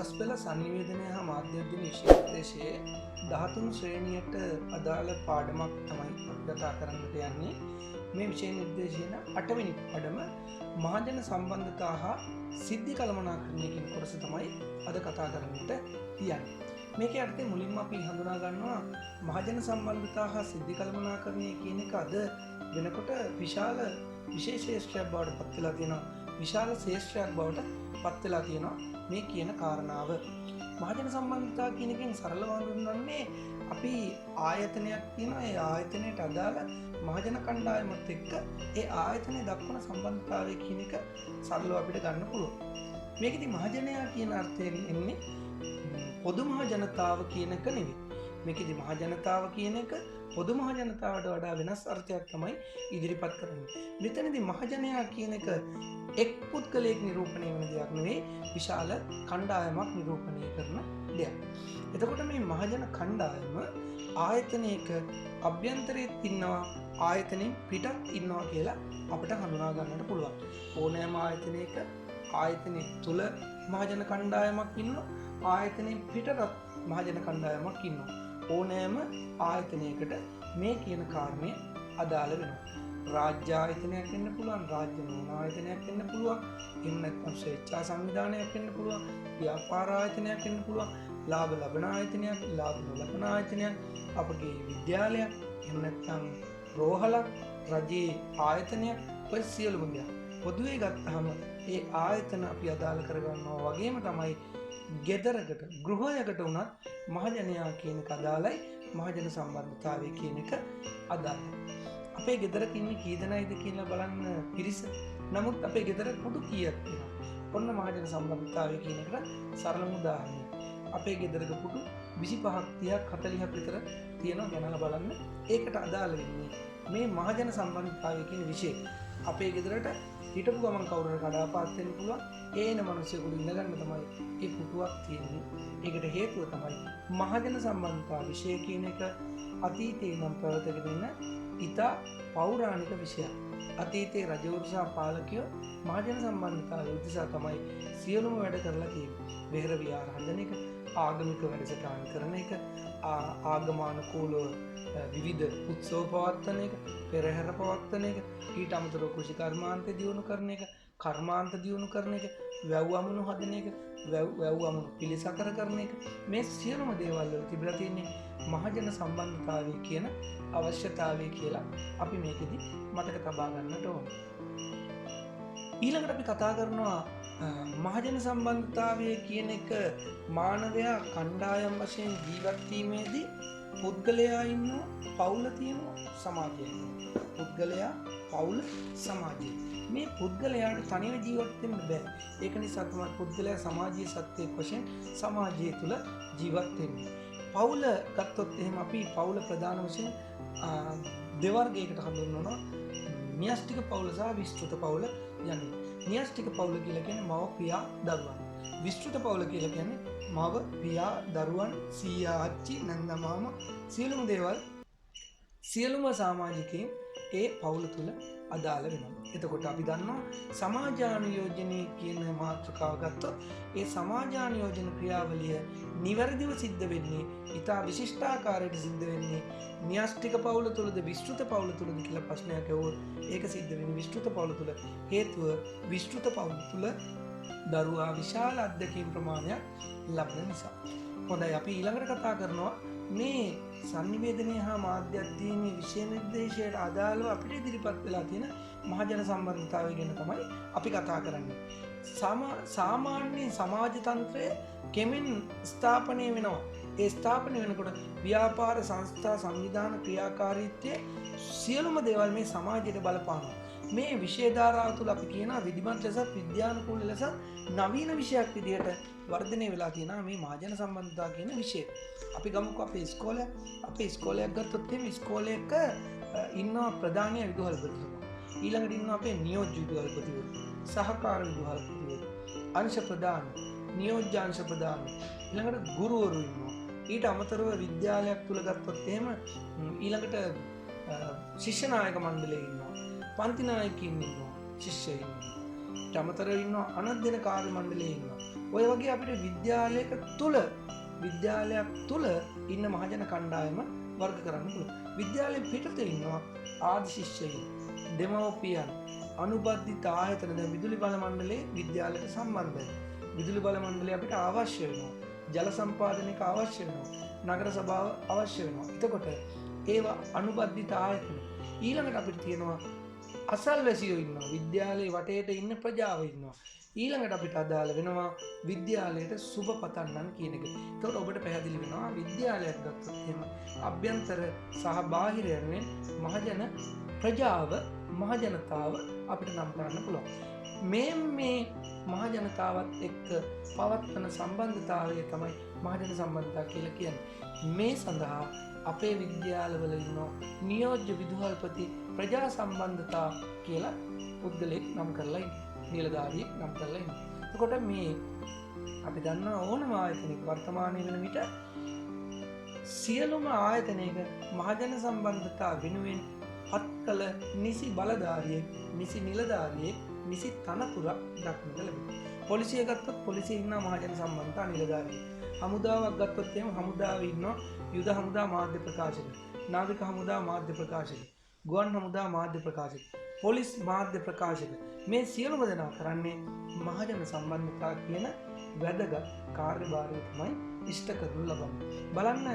උසස් පෙළ sannivedanaya හා මාධ්‍ය අධ්‍යයන විෂය 13 ශ්‍රේණියට අදාළ පාඩමක් තමයි අපි කතා කරන්නට යන්නේ. මේ විෂය නිර්දේශන 8 වෙනි පාඩම මහජන සම්බන්ධතා හා සිද්ධි කළමනාකරණය කියන කොටස තමයි අද කතා කරන්නට තියන්නේ. මේකේ අර්ථය මුලින්ම අපි හඳුනා ගන්නවා මහජන සම්බන්ධතා හා සිද්ධි කළමනාකරණය කියන එක අද වෙනකොට විශාල විශේෂ ශ්‍රේෂ්ඨයක් බවට පත් වෙලා තියෙනවා. විශාල ශ්‍රේෂ්ඨයක් බවට පත් වෙලා තියෙනවා මේ කියන කාරණාව. මහජන සම්බන්ධතා කියන එකෙන් සරලව හඳුන්වන්නේ අපි ආයතනයක් තියෙනවා. ඒ ආයතනයට අදාළ මහජන කණ්ඩායමත් එක්ක ඒ ආයතනය දක්වන සම්බන්ධතාවය කියන එක සරලව අපිට ගන්න පුළුවන්. මේකෙදි මහජනයා කියන අර්ථයෙන් එන්නේ පොදු මහ ජනතාව කියන එක නෙවෙයි. මේකෙදි මහ ජනතාව කියන එක පොදු මහ ජනතාවට වඩා වෙනස් අර්ථයක් තමයි ඉදිරිපත් කරන්නේ. මෙතනදී මහජනයා කියන එක එක් පුද්ගලයෙක් නිරූපණය වෙන දෙයක් නෙවෙයි, විශාල කණ්ඩායමක් නිරූපණය කරන දෙයක්. එතකොට මේ මහජන කණ්ඩායම ආයතනයක අභ්‍යන්තරයේ ඉන්නවා, ආයතනයෙන් පිටත් ඉන්නවා කියලා අපිට හඳුනා ගන්නට පුළුවන්. ඕනෑම ආයතනයක ආයතනය තුල මහජන කණ්ඩායමක් ඉන්නවා, ආයතනයෙන් පිටත් මහජන කණ්ඩායමක් ඉන්නවා. ඕනෑම ආයතනයකට මේ කියන කාරණය අදාළ වෙනවා. රාජ්‍ය ආයතනයක් වෙන්න පුළුවන්, රාජ්‍ය නොවන ආයතනයක් වෙන්න පුළුවන්, එහෙම නැත්නම් ස්වේච්ඡා සංවිධානයක් වෙන්න පුළුවන්, ව්‍යාපාර ආයතනයක් වෙන්න පුළුවන්, ලාභ ලබන ආයතනයක්, ලාභ නොලබන ආයතනයක්, අපගේ විද්‍යාලයක්, එහෙම නැත්නම් රෝහලක්, රජයේ ආයතනයක්, ඔය සියලුම දේ. පොදුවේ ගත්තාම ඒ ආයතන අපි අදාළ කරගන්නවා වගේම තමයි ගෙදරකට ගෘහයකට වුණත් මහජනයා කියන එක අදාළයි, මහජන සම්බන්ධතාවය කියන එක අදාළයි. අපේ ගෙදරක ඉන්නේ කී දෙනායිද කියලා බලන්න පිරිස. නමුත් අපේ ගෙදර කුඩු කීයක් තියෙනවා? ඔන්න මහජන සම්බන්ධතාවය කියන එකට සරලම උදාහරණයක්. අපේ ගෙදරක කුඩු 25ක් 30ක් 40ක් විතර තියෙනවා ගණනලා බලන්න. ඒකට අදාළ වෙන්නේ මේ මහජන සම්බන්ධතාවය කියන විෂය. අපේ ගෙදරට හිටපු ගමන් කවුරුහරි කඩාපාත් වෙන්න පුළුවන්. ඒන මිනිස්සුන්ට ඉඳගන්න තමයි ඒ කුටුවක් තියෙන්නේ. ඒකට හේතුව තමයි මහජන සම්බන්ධතාව විෂය කියන එක අතීතේ නම් ප්‍රවර්තකගෙන ඉන්න ඉතා පෞරාණික විෂයක්. අතීතයේ රජවරු සහ පාලකයෝ මහජන සම්බන්ධතාවය උදෙසා තමයි සියලුම වැඩ කරලා තියෙන්නේ. වෙහෙර විහාර හදන එක, ආගමික වැඩසටහන් කරන එක, ආගමානුකූලව විවිධ උත්සව පවත්වන එක, පෙරහැර පවත්වන එක, ඊට අමතරව කෘෂි කර්මාන්ත දියුණු කරන එක, කර්මාන්ත දියුණු කරන එක, වැව් අමුණු හදන එක, වැව් අමුණු පිළිසකර කරන එක, මේ සියලුම දේවල් වල තිබිලා තියෙන්නේ මහජන සම්බන්ධතාවය කියන අවශ්‍යතාවය කියලා අපි මේකෙදි මතක තබා ගන්නට ඕන. ඊළඟට අපි කතා කරනවා මහජන සම්බන්ධතාවය කියන එක මානවයා කණ්ඩායම් වශයෙන් ජීවත් වීමේදී පුද්ගලයා ඉන්නවා, පවුල තියෙනවා, සමාජය ඉන්නවා. පුද්ගලයා, පවුල, සමාජය. මේ පුද්ගලයාට තනිව ජීවත් වෙන්න බෑ. ඒක නිසා තමයි පුද්ගලයා සමාජීය සත්වයක් වශයෙන් සමාජය තුල ජීවත් වෙන්නේ. පවුල ගත්තොත් එහෙම අපි පවුල ප්‍රධාන වශයෙන් දෙවර්ගයකට හඳුන්වනවා. න්‍යෂ්ටික පවුල සහ විස්තෘත පවුල යන්නේ. න්‍යෂ්ටික පවුල කියලා කියන්නේ මව, පියා, දරුවන්. විස්තෘත පවුල කියලා කියන්නේ මව, පියා, දරුවන්, සීයා, අච්චි, නංගා, මාමා, සියලුම දේවල් සියලුම සමාජිකයන් ඒ පවුල තුල අදාළ වෙනවා. එතකොට අපි දන්නවා සමාජානුයෝජනයේ කියන මාතෘකාව ගත්තොත් ඒ සමාජානුයෝජන ක්‍රියාවලිය නිවැරදිව සිද්ධ වෙන්නේ, ඉතා විශිෂ්ටාකාරයට සිද්ධ වෙන්නේ න්‍යෂ්ටික පවුල තුලද විස්තෘත පවුල තුලද කියලා ප්‍රශ්නයක් ඇහුවොත් ඒක සිද්ධ වෙන්නේ විස්තෘත පවුල තුල. හේතුව විස්තෘත පවුල තුල දරුවා විශාල අධ්‍යක්ීම් ප්‍රමාණයක් ලබන නිසා. හොඳයි, අපි ඊළඟට කතා කරනවා මේ sannivedanaya හා මාධ්‍ය අධ්‍යයනයේ විෂය නිර්දේශයට අදාළව අපිට ඉදිරිපත් වෙලා තියෙන මහජන සම්බන්ධතාවය ගැන තමයි අපි කතා කරන්නේ. සාමාන්‍ය සමාජ තන්ත්‍රය කෙමෙන් ස්ථාපනය වෙනවා. ඒ ස්ථාපනය වෙනකොට ව්‍යාපාර සංස්ථා සංවිධාන ක්‍රියාකාරීත්වයේ සියලුම දේවල් මේ සමාජයට බලපානවා. මේ විෂය ධාරාව තුළ අපි කියනවා විධිමත් ලෙස, විද්‍යානුකූල ලෙස නවීන විෂයක් විදිහට වර්ධනය වෙලා තියෙනවා මේ මහජන සම්බන්ධතාව කියන විෂය. අපි ගමුකෝ අපේ ඉස්කෝලේ. අපේ ඉස්කෝලයක් ගත්තොත් එහෙනම් ඉස්කෝලේක ඉන්නවා ප්‍රධානීය විදුහල්පතිතුමා. ඊළඟට ඉන්නවා අපේ නියෝජ්‍ය විදුහල්පතිවරු, සහකාර විදුහල්පතිවරු, අංශ ප්‍රධාන, නියෝජ්‍ය අංශ ප්‍රධාන, ඊළඟට ගුරුවරු ඉන්නවා. ඊට අමතරව විද්‍යාලයක් තුල ගත්තොත් එහෙම ඊළඟට ශිෂ්‍ය නායක මණ්ඩලය ඉන්නවා, පන්ති නායකයින් ඉන්නවා, ශිෂ්‍යයින් ඉන්නවා. ඊට අමතරව ඉන්නවා අනධ්‍යයන කාර්ය මණ්ඩලය ඉන්නවා, ඔය වගේ අපිට විද්‍යාලයක් තුළ ඉන්න මහජන කණ්ඩායම වර්ග කරන්න පුළුවන්. විද්‍යාලයෙන් පිටතේ ඉන්නවා ආදි ශිෂ්‍යයින්, දෙමව්පියන්, අනුබද්ධිත ආයතන. දැන් විදුලි බල මණ්ඩලයේ විද්‍යාලයට සම්බන්ධයි. විදුලි බල මණ්ඩලය අපිට අවශ්‍ය වෙනවා. ජල සම්පාදනයක අවශ්‍ය වෙනවා. නගර සභාව අවශ්‍ය වෙනවා. එතකොට ඒවා අනුබද්ධිත ආයතන. ඊළඟට අපිට තියෙනවා අසල්වැසියෝ ඉන්නවා. විද්‍යාලයේ වටේට ඉන්න ප්‍රජාව ඉන්නවා. ඊළඟට අපිට අදාළ වෙනවා විද්‍යාලයට සුබ පතන්නන් කියන එක. එතකොට ඔබට පැහැදිලි වෙනවා විද්‍යාලයක් ගත්තොත් එහෙම අභ්‍යන්තර සහ බාහිර යනුවෙන් මහජන ප්‍රජාව, මහජනතාව අපිට නම් කරන්න පුළුවන්. මේ මහජනතාවත් එක්ක පවත්වන සම්බන්ධතාවය තමයි මහජන සම්බන්ධතාව කියලා කියන්නේ. මේ සඳහා අපේ විද්‍යාලවල ඉන්න නියෝජ්‍ය විදුහල්පති ප්‍රජා සම්බන්ධතා කියලා පුද්ගලෙක් නම් කරලා ඉන්නේ. නිලධාරියෙක් නම් කරලා ඉන්නේ. එතකොට මේ අපි දන්නා ඕනම ආයතනයක වර්තමානයේ වෙන විට සියලුම ආයතනයක මහජන සම්බන්ධතා වෙනුවෙන් පත් කළ නිසි බලධාරියෙක්, නිසි නිලධාරියෙක්, නිසි තනතුරක් දක්නට ලැබෙනවා. පොලිසිය ගත්තොත් පොලිසියේ ඉන්න මහජන සම්බන්ධතා නිලධාරියෙක්. හමුදාවක් ගත්තොත් එහෙම හමුදාවේ ඉන්නවා යුද හමුදා මාධ්‍ය ප්‍රකාශක, නාවික හමුදා මාධ්‍ය ප්‍රකාශක, ගුවන් හමුදා මාධ්‍ය ප්‍රකාශක, පොලිස් මාධ්‍ය ප්‍රකාශක. මේ සියලුම දෙනා කරන්නේ මහජන සම්බන්ධතා කියන වැදගත් කාර්යභාරය තමයි ඉෂ්ට කරනු ලබන්නේ. බලන්න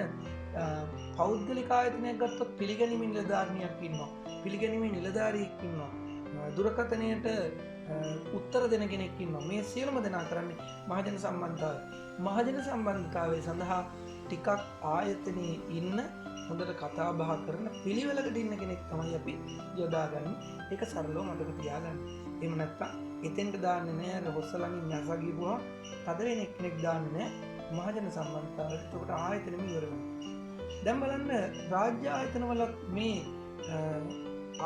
පෞද්ගලික ආයතනයක් ගත්තොත් පිළිගැනීමේ නිලධාරියෙක් ඉන්නවා. පිළිගැනීමේ නිලධාරියෙක් ඉන්නවා. දුරකථනයට උත්තර දෙන කෙනෙක් ඉන්නවා. මේ සියලුම දෙනා කරන්නේ මහජන සම්බන්ධතාවය. මහජන සම්බන්ධතාවය සඳහා ටිකක් ආයතනයේ ඉන්න හොඳට කතා බහ කරන පිළිවෙලකට ඉන්න කෙනෙක් තමයි අපි යොදාගන්නේ. ඒක සරලව මතක තියාගන්න. එහෙම නැත්නම් එතෙන්ට දාන්නේ නැහැ රොස්සලමින් නැසා ගිහුවා තද වෙන කෙනෙක් දාන්නේ නැහැ මහජන සම්බන්ධතාවයට. එතකොට ආයතනෙම ඉවර වෙනවා. දැන් බලන්න රාජ්‍ය ආයතනවල මේ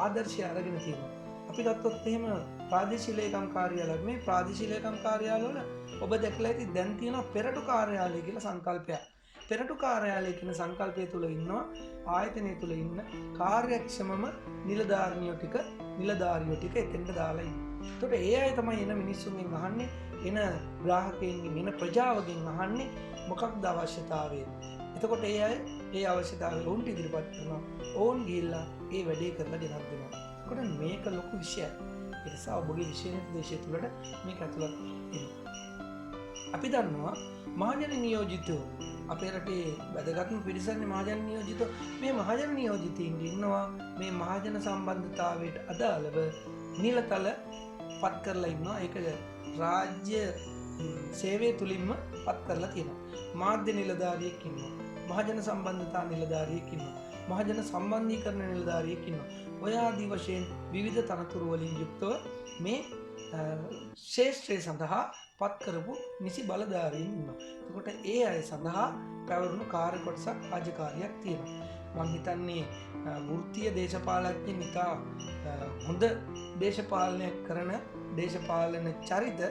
ආදර්ශය අරගෙන තියෙනවා. අපි ගත්තොත් එහෙම ප්‍රාදේශීය ලේකම් කාර්යාලය. මේ ප්‍රාදේශීය ලේකම් කාර්යාලවල ඔබ දැකලා ඇති දැන් තියෙනවා පෙරටු කාර්යාලය කියලා සංකල්පයක්. පෙරටු කාර්යාලය කියන සංකල්පය තුළ ඉන්නවා ආයතනය තුළ ඉන්න කාර්යක්ෂමම නිලධාරියෝ ටික එතෙන්ට දාලා ඉන්නවා. එතකොට ඒ අය තමයි එන මිනිස්සුන්ගෙන් අහන්නේ, එන ග්‍රාහකයන්ගෙන්, එන ප්‍රජාවගෙන් අහන්නේ මොකක්ද අවශ්‍යතාවය. එතකොට ඒ අය ඒ අවශ්‍යතාවය ඔවුන්ට ඉදිරිපත් කරනවා. ඔවුන් ගිහිල්ලා ඒ වැඩේ කරලා ගෙනත් දෙනවා. එතකොට මේක ලොකු විෂයක්. ඒ නිසා ඔබගේ විෂය නිර්දේශය තුළට මේක ඇතුළත් වෙනවා. අපි දන්නවා මහජන නියෝජිතයෝ අපේ රටේ වැදගත්ම පිරිසන්නේ මහජන නියෝජිතෝ. මේ මහජන නියෝජිතයින් ඉන්නවා මේ මහජන සම්බන්ධතාවයට අදාළව නිලතල පත් කරලා ඉන්නවා. ඒක රාජ්‍ය සේවය තුලින්ම පත් කරලා තියෙනවා. මාධ්‍ය නිලධාරියෙක් ඉන්නවා. මහජන සම්බන්ධතා නිලධාරියෙක් ඉන්නවා. මහජන සම්බන්ධීකරණ නිලධාරියෙක් ඉන්නවා. ඔය ආදී වශයෙන් විවිධ තනතුරු වලින් යුක්තව මේ ශේෂ්ත්‍රය සඳහා පත් කරපු නිසි බලධාරීන් ඉන්නවා. එතකොට ඒ අය සඳහා පැවරුණු කාර්ය කොටසක් රාජකාරියක් තියෙනවා. මම හිතන්නේ වෘත්තීය දේශපාලඥයින් ඉතා හොඳ දේශපාලනය කරන දේශපාලන චරිත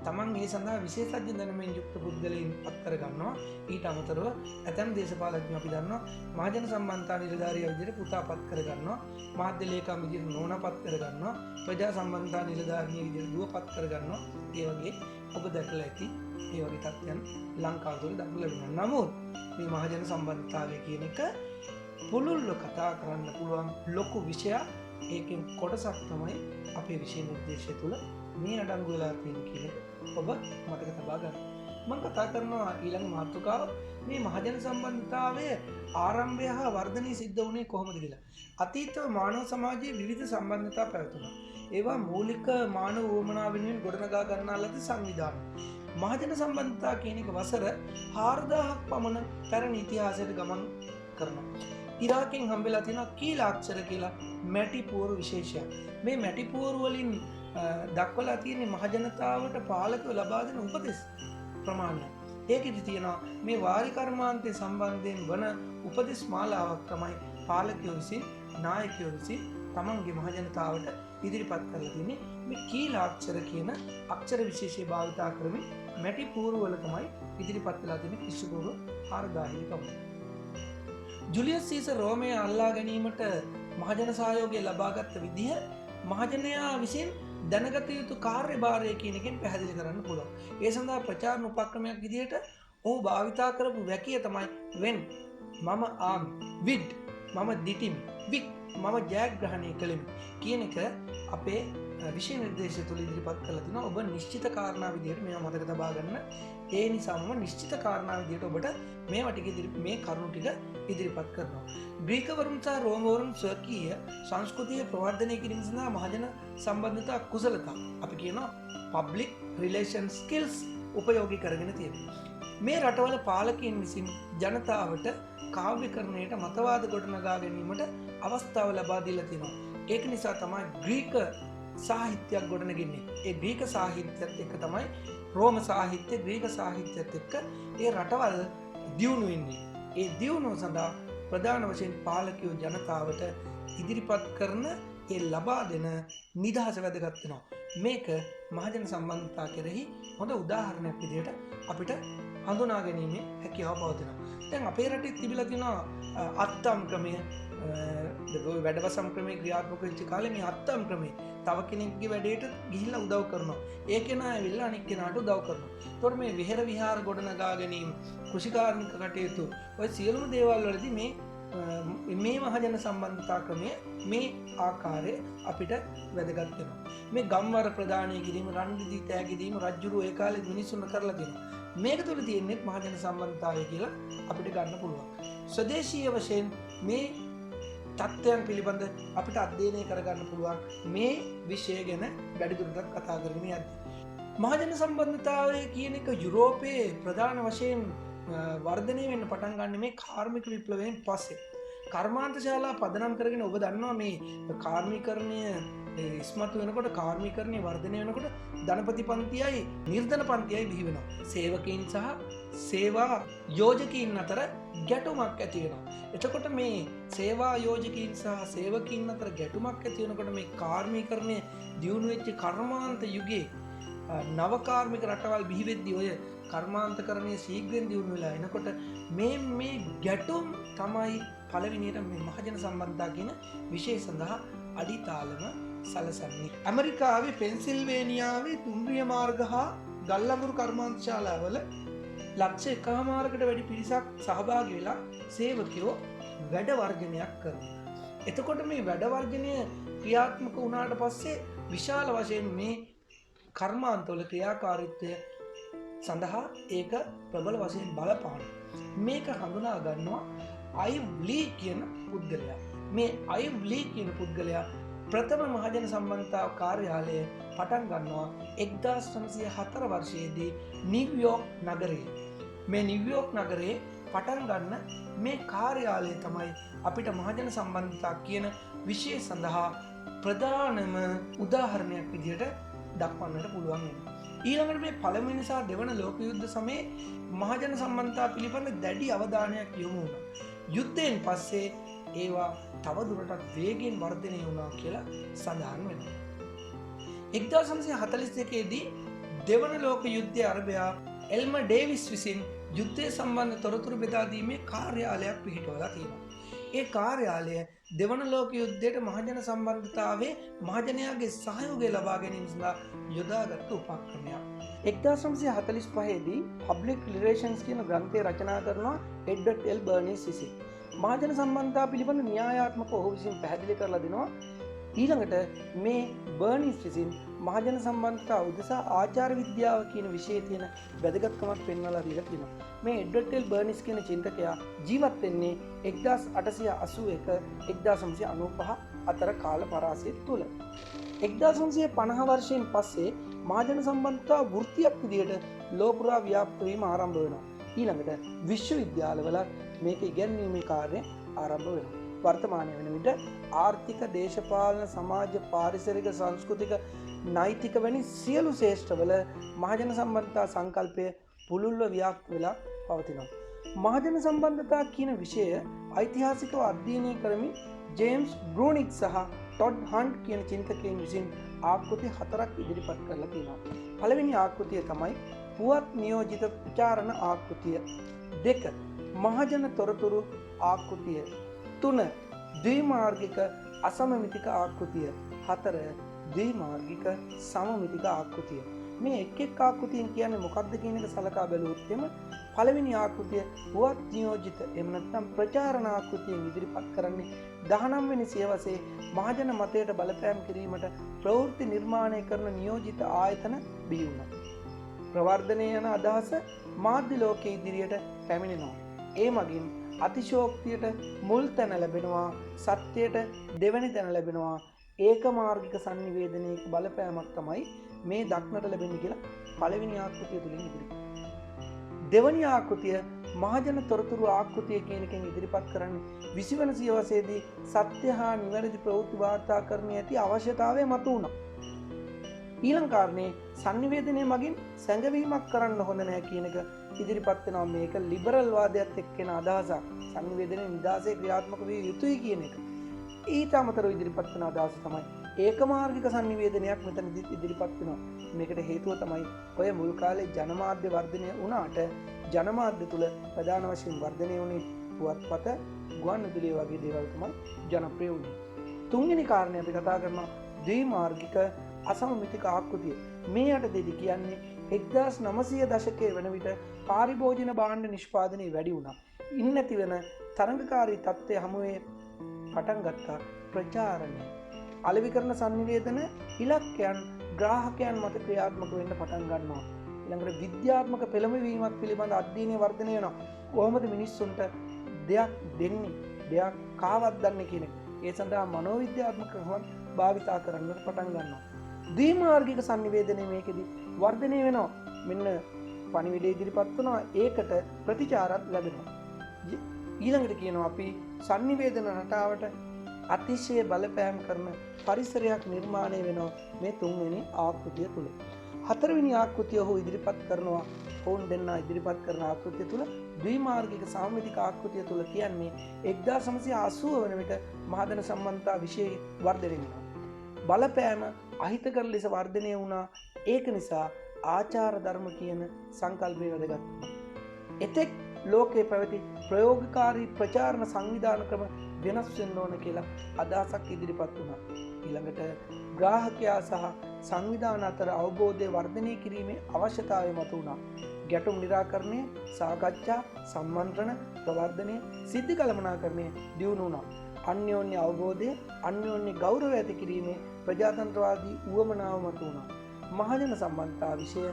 තමන් ඒ සඳහා විශේෂඥ දැනුමින් යුක්ත පුද්ගලයන් පත් කර ගන්නවා. ඊට අමතරව ඇතැම් දේශපාලඥයෝ අපි දන්නවා මහජන සම්බන්ධතා නිලධාරියා විදිහට පුතා පත් කර ගන්නවා. මාධ්‍ය ලේකම් විදිහට නෝනා පත් කර ගන්නවා. ප්‍රජා සම්බන්ධතා නිලධාරිනිය විදිහට දුව පත් කර ගන්නවා. ඒ වගේ ඔබ දැකලා ඇති මේ වගේ තත්ත්වයන් ලංකාව තුළ දක්වලා වෙනවා. නමුත් මේ මහජන සම්බන්ධතාවය කියන එක පුළුල්ව කතා කරන්න පුළුවන් ලොකු විෂයක්. ඒකෙන් කොටසක් තමයි අපේ විෂය නිර්දේශය තුළ මේ අඩංගු වෙලා තියෙන කියන එක ඔබ මතක තබා ගන්න. මම කතා කරනවා ඊළඟ මාතෘකාව මේ මහජන සම්බන්ධතාවයේ ආරම්භය හා වර්ධනය සිද්ධ වුණේ කොහොමද කියලා. අතීතව මානව සමාජයේ විවිධ සම්බන්ධතා පැවතුණා. ඒවා මූලික මානව වුවමනා වෙනුවෙන් ගොඩනගා ගන්නා ලද සංවිධාන. මහජන සම්බන්ධතා කියන එක වසර 4000ක් පමණ පැරණි ඉතිහාසයට ගමන් කරනවා. ඉරාකෙන් හම්බෙලා තියෙනවා කීලාක්ෂර කියලා මැටි පුවරු විශේෂයක්. මේ මැටි පුවරු වලින් දක්වලා තියෙන මහජනතාවට පාලකව ලබා දෙන උපදෙස් ප්‍රමාණය. ඒකෙදි තියෙනවා මේ වාරි කර්මාන්තයේ සම්බන්ධයෙන් වන උපදෙස් මාලාවක් තමයි පාලකයෝ විසින්, නායකයෝ විසින් තමන්ගේ මහජනතාවට ඉදිරිපත් කරලා තියෙන්නේ. මේ කීලාක්ෂර කියන අක්ෂර විශේෂය භාවිතා කරමින් මැටි පුවරු වල තමයි ඉදිරිපත් වෙලා තියෙන ක්‍රිස්තුපූර්ව 4000 ගමන. ජුලියස් සීසර් රෝමයේ අල්ලා ගැනීමට මහජන සහයෝගය ලබාගත් විදිහ මහජනයා විසින් දැනගත යුතු කාර්යභාරය කියන එකෙන් පැහැදිලි කරන්න පුළුවන්. ඒ සඳහා ප්‍රචාරණ උපක්‍රමයක් විදිහට ඔහු භාවිතා කරපු වැකිය තමයි when මම ආමි, with මම දිටිමි, with මම ජයග්‍රහණය කළෙමි කියන එක අපේ විෂය නිර්දේශය තුළ ඉදිරිපත් කරලා තිනවා. ඔබ නිශ්චිත කාරණා විදිහට මේවා මතක තබා ගන්න. ඒ නිසාම නිශ්චිත කාරණා විදිහට ඔබට මේවා ටික මේ කරුණු ටික ඉදිරිපත් කරනවා. ග්‍රීකවරුන් සහ රෝමවරුන් ස්වකීය සංස්කෘතිය ප්‍රවර්ධනය කිරීම සඳහා මහජන සම්බන්ධතා කුසලතා අපි කියනවා public relations skills උපයෝගී කරගෙන තියෙනවා. මේ රටවල පාලකයන් විසින් ජනතාවට කාව්‍යකරණයට මතවාද ගොඩනගා ගැනීමට අවස්ථාව ලබා දීලා තියෙනවා. ඒක නිසා තමයි ග්‍රීක සාහිත්‍යයක් ගොඩනගන්නේ. ඒ ග්‍රීක සාහිත්‍යයත් එක්ක තමයි රෝම සාහිත්‍ය, ග්‍රීක සාහිත්‍යයත් එක්ක ඒ රටවල් දියුණු වෙන්නේ. ඒ දියුණුව සඳහා ප්‍රධාන වශයෙන් පාලකයෝ ජනතාවට ඉදිරිපත් කරන ඒ ලබා දෙන නිදහස වැදගත් වෙනවා. මේක මහජන සම්බන්ධතා කෙරෙහි හොඳ උදාහරණයක් විදිහට අපිට හඳුනා ගැනීමේ හැකියාව පවතිනවා. දැන් අපේ රටේ තිබිලා තියෙනවා අත්තම් ක්‍රමය, වැඩවසම් ක්‍රමයේ ක්‍රියාත්මක වෙච්ච කාලේ මේ අත්තම් ක්‍රමය තව කෙනෙක්ගේ වැඩේට ගිහිල්ලා උදව් කරනවා. ඒ කෙනා ඇවිල්ලා අනිත් කෙනාට උදව් කරනවා. ඒතකොට මේ විහෙර විහාර ගොඩනගා ගැනීම, කෘෂිකාර්මික කටයුතු, ඔය සියලුම දේවල් වලදී මේ මහජන සම්බන්ධතා ක්‍රමය මේ ආකාරය අපිට වැදගත් වෙනවා. මේ ගම්වර ප්‍රදානය කිරීම, රන් රිදී තෑගි දීම රජුරු ඒ කාලේ මිනිස්සුන්ට කරලා දෙනවා. මේක තුළ තියෙන්නේ මහජන සම්බන්ධතාවය කියලා අපිට ගන්න පුළුවන්. ස්වදේශීය වශයෙන් මේ තත්ත්වයන් පිළිබඳ අපිට අධ්‍යයනය කරගන්න පුළුවන් මේ විෂය ගැන වැඩිදුරටත් කතා කරගෙන යද්දී. මහජන සම්බන්ධතාවය කියන එක යුරෝපයේ ප්‍රධාන වශයෙන් වර්ධනය වෙන්න පටන් ගන්න මේ කාර්මික විප්ලවයෙන් පස්සේ. කර්මාන්තශාලා පදනම් කරගෙන ඔබ දන්නවා මේ කාර්මීකරණය ඉස්මතු වෙනකොට, කාර්මීකරණය වර්ධනය වෙනකොට ධනපති පන්තියයි නිර්ධන පන්තියයි බිහි වෙනවා. සේවකයන් සහ සේවා යෝජකයන් අතර ගැටුමක් ඇති වෙනවා. එතකොට මේ සේවා යෝජකයන් සහ සේවකයන් අතර ගැටුමක් ඇති වෙනකොට මේ කාර්මීකරණය දියුණු වෙච්ච කර්මාන්ත යුගයේ නව කාර්මික රටවල් බිහි වෙද්දී ඔය කර්මාන්තකරණය ශීඝ්‍රයෙන් දියුණු වෙලා එනකොට මේ ගැටුම් තමයි පළවෙනියට මේ මහජන සම්බන්ධතා කියන විෂය සඳහා අඩිතාලම සලසන්නේ. ඇමරිකාවේ පෙන්සිල්වේනියාවේ දුම්රිය මාර්ග හා ගල්ලඟුරු කර්මාන්තශාලාවල ලක්ෂ 1.5කට වැඩි පිරිසක් සහභාගී වෙලා සේවකයෝ වැඩ වර්ජනයක් කරනවා. එතකොට මේ වැඩ වර්ජනය ක්‍රියාත්මක වුණාට පස්සේ විශාල වශයෙන් මේ කර්මාන්තවල ක්‍රියාකාරීත්වය සඳහා ඒක ප්‍රබල වශයෙන් බලපාන. මේක හඳුනා ගන්නවා අයිව්ලී කියන පුද්ගලයා. මේ අයිව්ලී කියන පුද්ගලයා ප්‍රථම මහජන සම්බන්ධතා කාර්යාලය පටන් ගන්නවා 1904 වර්ෂයේදී නිව්යෝර්ක් නගරයේ. මේ නිව්යෝර්ක් නගරයේ පටන් ගන්න මේ කාර්යාලය තමයි අපිට මහජන සම්බන්ධතා කියන විෂය සඳහා ප්‍රධානම උදාහරණයක් විදිහට දක්වන්නට පුළුවන් වෙනවා. ඊළඟට මේ පළමුවෙනි සහ දෙවන ලෝක යුද්ධ සමයේ මහජන සම්බන්ධතා පිළිබඳ දැඩි අවධානයක් යොමු වුණා. යුද්ධයෙන් පස්සේ ඒවා තවදුරටත් වේගයෙන් වර්ධනය වුණා කියලා සඳහන් වෙනවා. 1942 දී දෙවන ලෝක යුද්ධයේ අරබයා එල්ම ඩේවිස් විසින් යුද්ධය සම්බන්ධ තොරතුරු බෙදා දීමේ කාර්යාලයක් පිහිටවලා තියෙනවා. ඒ කාර්යාලය දෙවන ලෝක යුද්ධයට මහජන සම්බන්ධතාවයේ මහජනයාගේ සහයෝගය ලබා ගැනීම සඳහා යොදාගත් උපක්‍රමයක්. 1945 දී Public Relations කියන ග්‍රන්ථය රචනා කරනවා එඩ්වඩ් එල් බර්නිස් විසින්. මහජන සම්බන්ධතා පිළිබඳ න්‍යායාත්මක ඔහු විසින් පැහැදිලි කරලා දෙනවා. ඊළඟට මේ බර්නිස් විසින් මහජන සම්බන්ධතා උදෙසා ආචාර විද්‍යාව කියන විෂයේ තියෙන වැදගත්කමක් පෙන්වලා දීලා තියෙනවා. මේ එඩ්වඩ් එල් බර්නිස් කියන චින්තකයා ජීවත් වෙන්නේ 1881-1995 අතර කාල පරාසය තුල. 1950 වර්ෂයෙන් පස්සේ මහජන සම්බන්ධතා වෘත්තියක් විදිහට ලෝපුරා ව්‍යාප්ත වීම ආරම්භ වෙනවා. ඊළඟට විශ්වවිද්‍යාලවල මේක ඉගැන්වීමේ කාර්යය ආරම්භ වෙනවා. වර්තමානය වන විට ආර්ථික, දේශපාලන, සමාජ, පාරිසරික, සංස්කෘතික, නෛතික වැනි සියලු ශේෂ්ඨවල මහජන සම්බන්ධතා සංකල්පය පුළුල්ව ව්‍යාප්ත වෙලා පවතිනවා. මහජන සම්බන්ධතා කියන විෂය ඓතිහාසිකව අධ්‍යයනය කරමින් ජේම්ස් බ්‍රූනික් සහ ටොඩ් හන්ට් කියන චින්තකයන් විසින් ආකෘති 4ක් ඉදිරිපත් කරලා තියෙනවා. පළවෙනි ආකෘතිය තමයි පුවත් නියෝජිත ප්‍රචාරණ ආකෘතිය. 2 මහජන තොරතුරු ආකෘතිය. 3 ද්විමාර්ගික අසමමිතික ආකෘතිය. 4 ද්විමාර්ගික සමමිතික ආකෘතිය. මේ එක් ආකෘතියෙන් කියන්නේ මොකක්ද කියන එක සලකා බැලුවොත් එම පළවෙනි ආකෘතිය පුවත් නියෝජිත එහෙම නැත්නම් ප්‍රචාරණ ආකෘතියෙන් ඉදිරිපත් කරන්නේ 19 වෙනි සියවසේ මහජන මතයට බලපෑම් කිරීමට ප්‍රවෘත්ති නිර්මාණය කරන නියෝජිත ආයතන බිහි වුණා. ප්‍රවර්ධනය යන අදහස මාධ්‍ය ලෝකයේ ඉදිරියට පැමිණෙනවා. ඒ මගින් අතිශෝක්තියට මුල් තැන ලැබෙනවා, සත්‍යයට දෙවැනි තැන ලැබෙනවා. ඒකමාර්ගික sannivedanaයක බලපෑමක් තමයි මේ දක්නට ලැබෙන්නේ කියලා පළවෙනි ආකෘතිය තුලින් ඉදිරිපත්. දෙවැනි ආකෘතිය මහජන තොරතුරු ආකෘතිය කියන එකෙන් ඉදිරිපත් කරන්නේ 20 වන සියවසේදී සත්‍ය හා නිවැරදි ප්‍රවෘත්ති වාර්තාකරණය ඇති අවශ්‍යතාවය මතු වුණා. ඊළඟ කාරණේ sannivedanaya මගින් සැඟවීමක් කරන්න හොඳ නැහැ කියන එක ඉදිරිපත් වෙනවා. මේක ලිබරල් වාදයට එක්කෙන අදහසක්. sannivedanaya නිදාසේ ක්‍රියාත්මක විය යුතුයි කියන එක. ඊට අමතරව ඉදිරිපත් වෙන අදහස තමයි ඒකමාර්ගික sannivedanayak මෙතනදි ඉදිරිපත් වෙනවා. මේකට හේතුව තමයි ඔය මුල් කාලේ ජනමාධ්‍ය වර්ධනය වුණාට ජනමාධ්‍ය තුල ප්‍රධාන වශයෙන් වර්ධනය වුණේ පුවත්පත, ගුවන්විදුලිය වගේ දේවල් තමයි ජනප්‍රිය වුණේ. තුන්වෙනි කාරණේ අපි කතා කරනවා ද්විමාර්ගික අසමමිතික ආකෘතිය. මේ යටතේදී කියන්නේ 1900 දශකයේ වන විට පාරිභෝජන භාණ්ඩ නිෂ්පාදනය වැඩි වුණා. ඉන් නැති වෙන තරංගකාරී තත්ත්වය හමුවේ පටන් ගත්තා ප්‍රචාරණය. අලෙවි කරන sannivedana ඉලක්කයන් ග්‍රාහකයන් මත ක්‍රියාත්මක වෙන්න පටන් ගන්නවා. ඊළඟට විද්‍යාත්මක පෙළඹවීමක් පිළිබඳ අධ්‍යයනය වර්ධනය වෙනවා. කොහොමද මිනිස්සුන්ට දෙයක් දෙන්නේ, දෙයක් කාවද්දන්නේ කියන එක. ඒ සඳහා මනෝවිද්‍යාත්මක ක්‍රම භාවිතා කරන්නට පටන් ගන්නවා. ද්විමාර්ගික sannivedanaය මේකෙදි වර්ධනය වෙනවා. මෙන්න පණිවිඩය ඉදිරිපත් වෙනවා. ඒකට ප්‍රතිචාරත් ලැබෙනවා. ඊළඟට කියනවා අපි sannivedana රටාවට අතිශය බලපෑම් කරන පරිසරයක් නිර්මාණය වෙනවා මේ තුන්වෙනි ආකෘතිය තුල. හතරවෙනි ආකෘතිය ඔහු ඉදිරිපත් කරනවා. ඔවුන් දෙන්නා ඉදිරිපත් කරන ආකෘතිය තුල ද්විමාර්ගික සාමමිතික ආකෘතිය තුල කියන්නේ 1980 වන විට මහජන සම්බන්ධතා විශේෂ වර්ධනය වෙනවා. බලපෑම අහිතකර ලෙස වර්ධනය වුණා. ඒක නිසා ආචාර ධර්ම කියන සංකල්පය වැදගත්. එතෙක් ලෝකයේ පැවති ප්‍රයෝගකාරී ප්‍රචාරණ සංවිධාන ක්‍රම වෙනස් වෙන්න ඕන කියලා අදහසක් ඉදිරිපත් වුණා. ඊළඟට ග්‍රාහකයා සහ සංවිධාන අතර අවබෝධය වර්ධනය කිරීමේ අවශ්‍යතාවය මත වුණා. ගැටුම් නිරාකරණය, සාකච්ඡා, සම්මන්ත්‍රණ, ප්‍රවර්ධනය, සිද්ධි කළමනාකරණය දියුණු වුණා. අන්‍යෝන්‍ය අවබෝධය, අන්‍යෝන්‍ය ගෞරවය ඇති කිරීමේ ප්‍රජාතන්ත්‍රවාදී උවමනාව මත වුණා. මහජන සම්බන්ධතා විෂය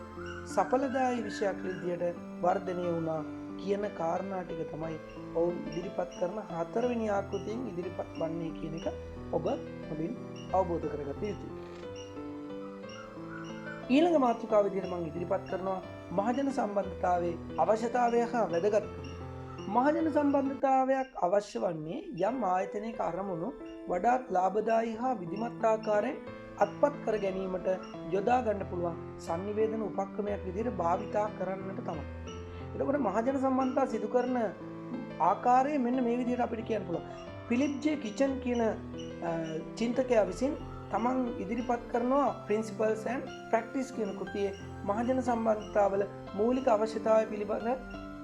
සඵලදායී විෂයක් විදියට වර්ධනය වුණා කියන කාරණා ටික තමයි ඔවුන් ඉදිරිපත් කරන හතරවෙනි ආකෘතියෙන් ඉදිරිපත් වන්නේ කියන එක ඔබ හොඳින් අවබෝධ කරගත යුතුයි. ඊළඟ මාතෘකාව විදිහට මම ඉදිරිපත් කරනවා මහජන සම්බන්ධතාවයේ අවශ්‍යතාවය හා වැදගත්කම. මහජන සම්බන්ධතාවයක් අවශ්‍ය වන්නේ යම් ආයතනයක අරමුණු වඩාත් ලාභදායී හා විධිමත් ආකාරයෙන් අත්පත් කර ගැනීමට යොදා ගන්න පුළුවන් sannivedana උපක්‍රමයක් විදිහට භාවිතා කරන්නට තමයි. එතකොට මහජන සම්බන්ධතා සිදු කරන ආකාරය මෙන්න මේ විදිහට අපිට කියන්න පුළුවන්. ෆිලිප් ජේ කිචන් කියන චින්තකයා විසින් තමන් ඉදිරිපත් කරනවා Principles and Practice කියන කෘතියේ මහජන සම්බන්ධතාවල මූලික අවශ්‍යතාවය පිළිබඳ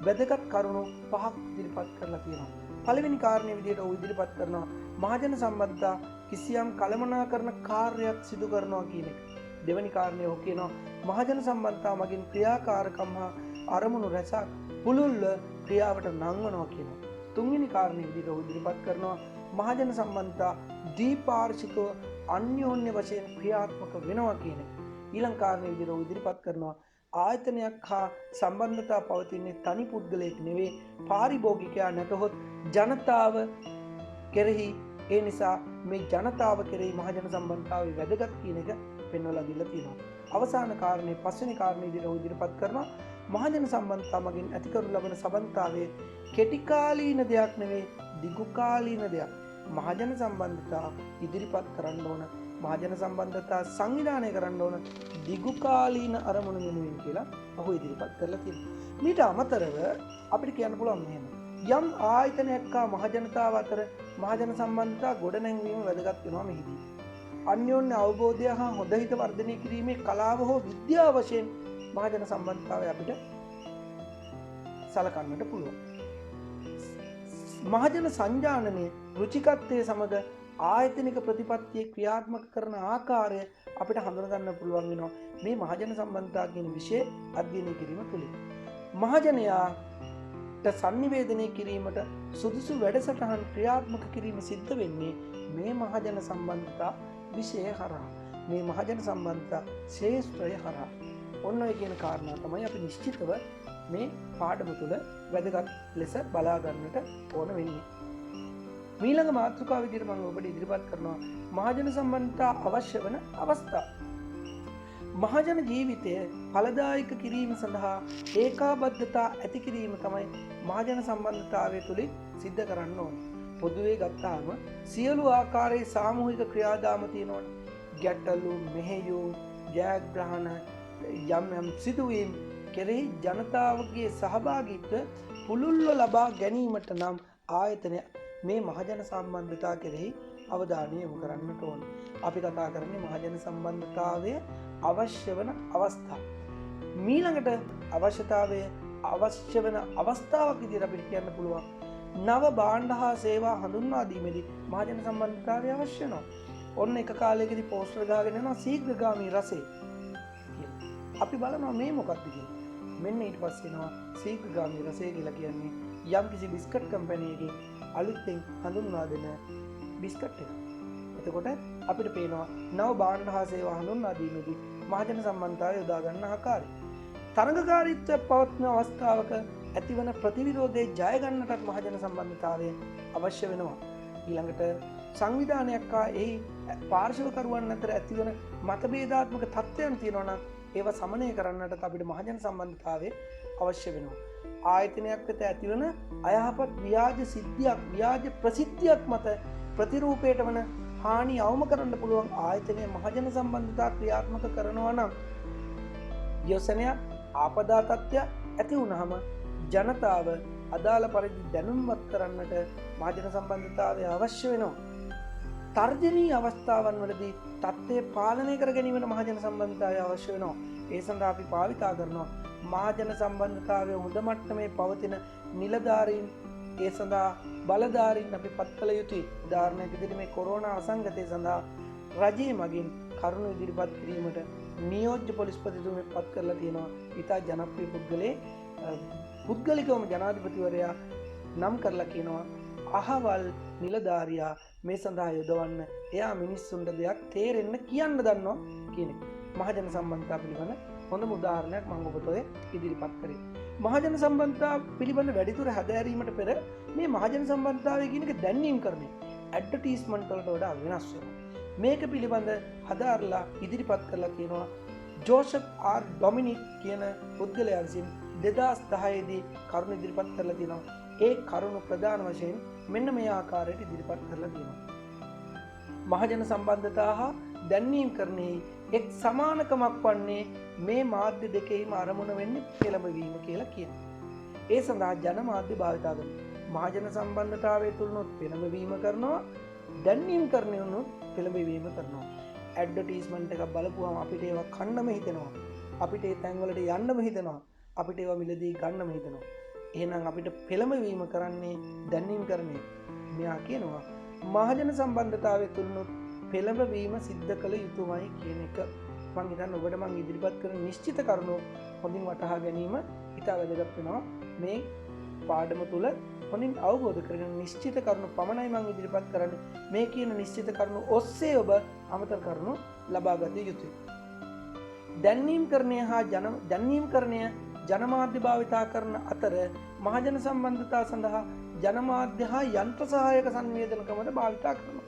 වැදගත් කරුණු පහක් ඉදිරිපත් කරලා තියෙනවා. පළවෙනි කාරණේ විදිහට ඔහු ඉදිරිපත් කරනවා මහජන සම්බන්ධතා කිසියම් කළමනාකරණ කාර්යයක් සිදු කරනවා කියන එක. දෙවෙනි කාරණේ ඔහු කියනවා මහජන සම්බන්ධතා මගින් ක්‍රියාකාරකම් හා අරමුණු රැසක් පුළුල්ව ක්‍රියාවට නංවනවා කියනවා. තුන්වෙනි කාරණේ විදිහට ඔහු ඉදිරිපත් කරනවා මහජන සම්බන්ධතා ද්විපාර්ශ්විකව අන්‍යෝන්‍ය වශයෙන් ක්‍රියාත්මක වෙනවා කියන එක. ඊළඟ කාරණේ විදිහට ඔහු ඉදිරිපත් කරනවා ආයතනයක් හා සම්බන්ධතා පවතින්නේ තනි පුද්ගලයෙක් නෙවෙයි පාරිභෝගිකයා නැතහොත් ජනතාව කෙරෙහි. ඒ නිසා මේ ජනතාව කෙරෙහි මහජන සම්බන්ධතාවයේ වැදගත් කියන එක පෙන්වලා දීලා තියෙනවා. අවසාන කාරණේ පස්වෙනි කාරණේ විදිහට ඔහු ඉදිරිපත් කරනවා මහජන සම්බන්ධතා මගින් ඇති කරනු ලබන සම්බන්ධතාවයේ කෙටිකාලීන දෙයක් නෙවෙයි දිගුකාලීන දෙයක්. මහජන සම්බන්ධතා ඉදිරිපත් කරන්න ඕන, මහජන සම්බන්ධතා සංවිධානය කරන්න ඕන දිගුකාලීන අරමුණු වෙනුවෙන් කියලා ඔහු ඉදිරිපත් කරලා තියෙනවා. මීට අමතරව අපිට කියන්න පුළුවන් මෙහෙම. යම් ආයතනයක් හා මහජනතාව අතර මහජන සම්බන්ධතා ගොඩනැංවීම වැදගත් වෙනවා මෙහිදී. අන්‍යෝන්‍ය අවබෝධය හා හොඳ හිත වර්ධනය කිරීමේ කලාව හෝ විද්‍යාව වශයෙන් මහජන සම්බන්ධතාවය අපිට සලකන්නට පුළුවන්. මහජන සංජානනයේ රුචිකත්වයේ සමග ආයතනික ප්‍රතිපත්තියේ ක්‍රියාත්මක කරන ආකාරය අපිට හඳුනගන්න පුළුවන් වෙනවා මේ මහජන සම්බන්ධතා කියන විෂය අධ්‍යයනය කිරීම තුළින්. මහජනයාට සංනිවේදනය කිරීමට සුදුසු වැඩසටහන් ක්‍රියාත්මක කිරීම සිද්ධ වෙන්නේ මේ මහජන සම්බන්ධතා විෂය හරහා. මේ මහජන සම්බන්ධතා ශේෂ්ත්‍රය හරහා. ඔන්න ඔය කියන කාරණා තමයි අපි නිශ්චිතව මේ පාඩම තුළ වැදගත් ලෙස බලා ගන්නට ඕන වෙන්නේ. මීළඟ මාතෘකාව විදිහට මම ඔබට ඉදිරිපත් කරනවා මහජන සම්බන්ධතා අවශ්‍ය වන අවස්ථා. මහජන ජීවිතය ඵලදායක කිරීම සඳහා ඒකාබද්ධතා ඇති කිරීම තමයි මහජන සම්බන්ධතාවය තුළින් සිද්ධ කරන්න ඕන. පොදුවේ ගත්තාම සියලු ආකාරයේ සාමූහික ක්‍රියාදාම තියෙනවනේ. ගැටලු, මෙහෙයුම්, ජයග්‍රහණ, යම් සිදුවීම් කෙරෙහි ජනතාවගේ සහභාගීත්වය පුළුල්ව ලබා ගැනීමට නම් ආයතනය මේ මහජන සම්බන්ධතා කෙරෙහි අවධානය යොමු කරන්නට ඕන. අපි කතා කරන්නේ මහජන සම්බන්ධතාවය අවශ්‍ය වන අවස්ථා. මීළඟට අවශ්‍යතාවය අවශ්‍ය වන අවස්ථාවක් විදිහට අපිට කියන්න පුළුවන්. නව භාණ්ඩ හා සේවා හඳුන්වා දීමේදී මහජන සම්බන්ධතාවය අවශ්‍ය වෙනවා. ඔන්න එක කාලයකදී පෝස්ටර් ගහගෙන යනවා ශීඝ්‍රගාමී රසය. අපි බලනවා මේ මොකක්ද කියලා. මෙන්න ඊට පස්සේ එනවා ශීඝ්‍රගාමී රසය කියලා කියන්නේ යම් කිසි බිස්කට් කම්පැනියකින් අලුතෙන් හඳුන්වා දෙන බිස්කට් එක. එතකොට අපිට පේනවා නව භාණ්ඩ හා සේවා හඳුන්වා දීමේදී මහජන සම්බන්ධතාවය යොදා ගන්න ආකාරය. තරඟකාරීත්වය පවත්වන අවස්ථාවක ඇතිවන ප්‍රතිවිරෝධයේ ජය ගන්නටත් මහජන සම්බන්ධතාවය අවශ්‍ය වෙනවා. ඊළඟට සංවිධානයක් හා එහි පාර්ශවකරුවන් අතර ඇතිවන මතභේදාත්මක තත්ත්වයන් තියෙනවා නම් ඒවා සමනය කරන්නට අපිට මහජන සම්බන්ධතාවය අවශ්‍ය වෙනවා. ආයතනයක් වෙත ඇතිවන අයහපත් ව්‍යාජ සිද්ධියක්, ව්‍යාජ ප්‍රසිද්ධියක් මත ප්‍රතිරූපයට වන හානි අවම කරන්න පුළුවන් ආයතනය මහජන සම්බන්ධතා ක්‍රියාත්මක කරනවා නම් ව්‍යසනයක්, ආපදා තත්ත්වයක් ඇති වුණාම ජනතාව අදාළ පරිදි දැනුම්වත් කරන්නට මහජන සම්බන්ධතාවය අවශ්‍ය වෙනවා. තර්ජනීය අවස්ථාවන් වලදී තත්ත්වය පාලනය කර ගැනීමට මහජන සම්බන්ධතාවය අවශ්‍ය වෙනවා. ඒ සඳහා අපි භාවිතා කරනවා මහජන සම්බන්ධතාවය හොඳ මට්ටමේ පවතින නිලධාරීන්, ඒ සඳහා බලධාරීන් අපි පත් කළ යුතුයි. උදාහරණයක් විදිහට මේ කොරෝනා අසංගතය සඳහා රජයේ මගින් කරුණු ඉදිරිපත් කිරීමට නියෝජ්‍ය පොලිස්පතිතුමෙක් පත් කරලා තියෙනවා. ඉතා ජනප්‍රිය පුද්ගලිකවම ජනාධිපතිවරයා නම් කරලා කියනවා අහවල් නිලධාරියා මේ සඳහා යොදවන්න. එයා මිනිස්සුන්ට දෙයක් තේරෙන්න කියන්න දන්නවා කියන එක. මහජන සම්බන්ධතා පිළිබඳ හොඳම උදාහරණයක් මම ඔබට ඔය ඉදිරිපත් කරේ. මහජන සම්බන්ධතා පිළිබඳ වැඩිදුර හැදෑරීමට පෙර මේ මහජන සම්බන්ධතාවය කියන එක දැන්වීම් කරන්නේ ඇඩ්වර්ටයිස්මන්ට් වලට වඩා වෙනස් වෙනවා. මේක පිළිබඳ හදාarලා ඉදිරිපත් කරලා කියනවා ජෝසප් ආර් ඩොමිනික් කියන පුද්ගලයා විසින් 2010 දී කරුණු ඉදිරිපත් කරලා තියෙනවා. ඒ කරුණු ප්‍රධාන වශයෙන් මෙන්න මේ ආකාරයට ඉදිරිපත් කරලා තියෙනවා. මහජන සම්බන්ධතා හා දැන්වීම් කරන්නේ එක් සමානකමක් වන්නේ මේ මාධ්‍ය දෙකෙහිම අරමුණ වෙන්නේ පෙළඹවීම කියලා කියනවා. ඒ සඳහා ජනමාධ්‍ය භාවිතා කරනවා. මහජන සම්බන්ධතාවය තුලනොත් පෙළඹවීම කරනවා, දැන්වීම් කරනුත් පෙළඹවීම කරනවා. ඇඩ්වර්ටයිස්මන්ට් එකක් බලපුවම අපිට ඒවා කන්නම හිතෙනවා. අපිට ඒ තැන්වලට යන්නම හිතෙනවා. අපිට ඒවා මිලදී ගන්නම හිතෙනවා. එහෙනම් අපිට පෙළඹවීම කරන්නේ දැන්වීම් කරන්නේ. මෙයා කියනවා මහජන සම්බන්ධතාවය තුලනොත් පෙළඹවීම සිද්ධ කළ යුතුමයි කියන එක. මම හිතන්නේ ඔබට මම ඉදිරිපත් කරන නිශ්චිත කරුණු හොඳින් වටහා ගැනීම ඉතා වැදගත් වෙනවා. මේ පාඩම තුල හොඳින් අවබෝධ කරගෙන නිශ්චිත කරුණු පමණයි මම ඉදිරිපත් කරන්නේ. මේ කියන නිශ්චිත කරුණු ඔස්සේ ඔබ අමතර කරුණු ලබා ගත යුතුයි. දැන්වීම් කරණය ජනමාධ්‍ය භාවිතා කරන අතර මහජන සම්බන්ධතා සඳහා ජනමාධ්‍ය හා යන්ත්‍ර සහායක සංවේදන ක්‍රමද භාවිතා කරනවා.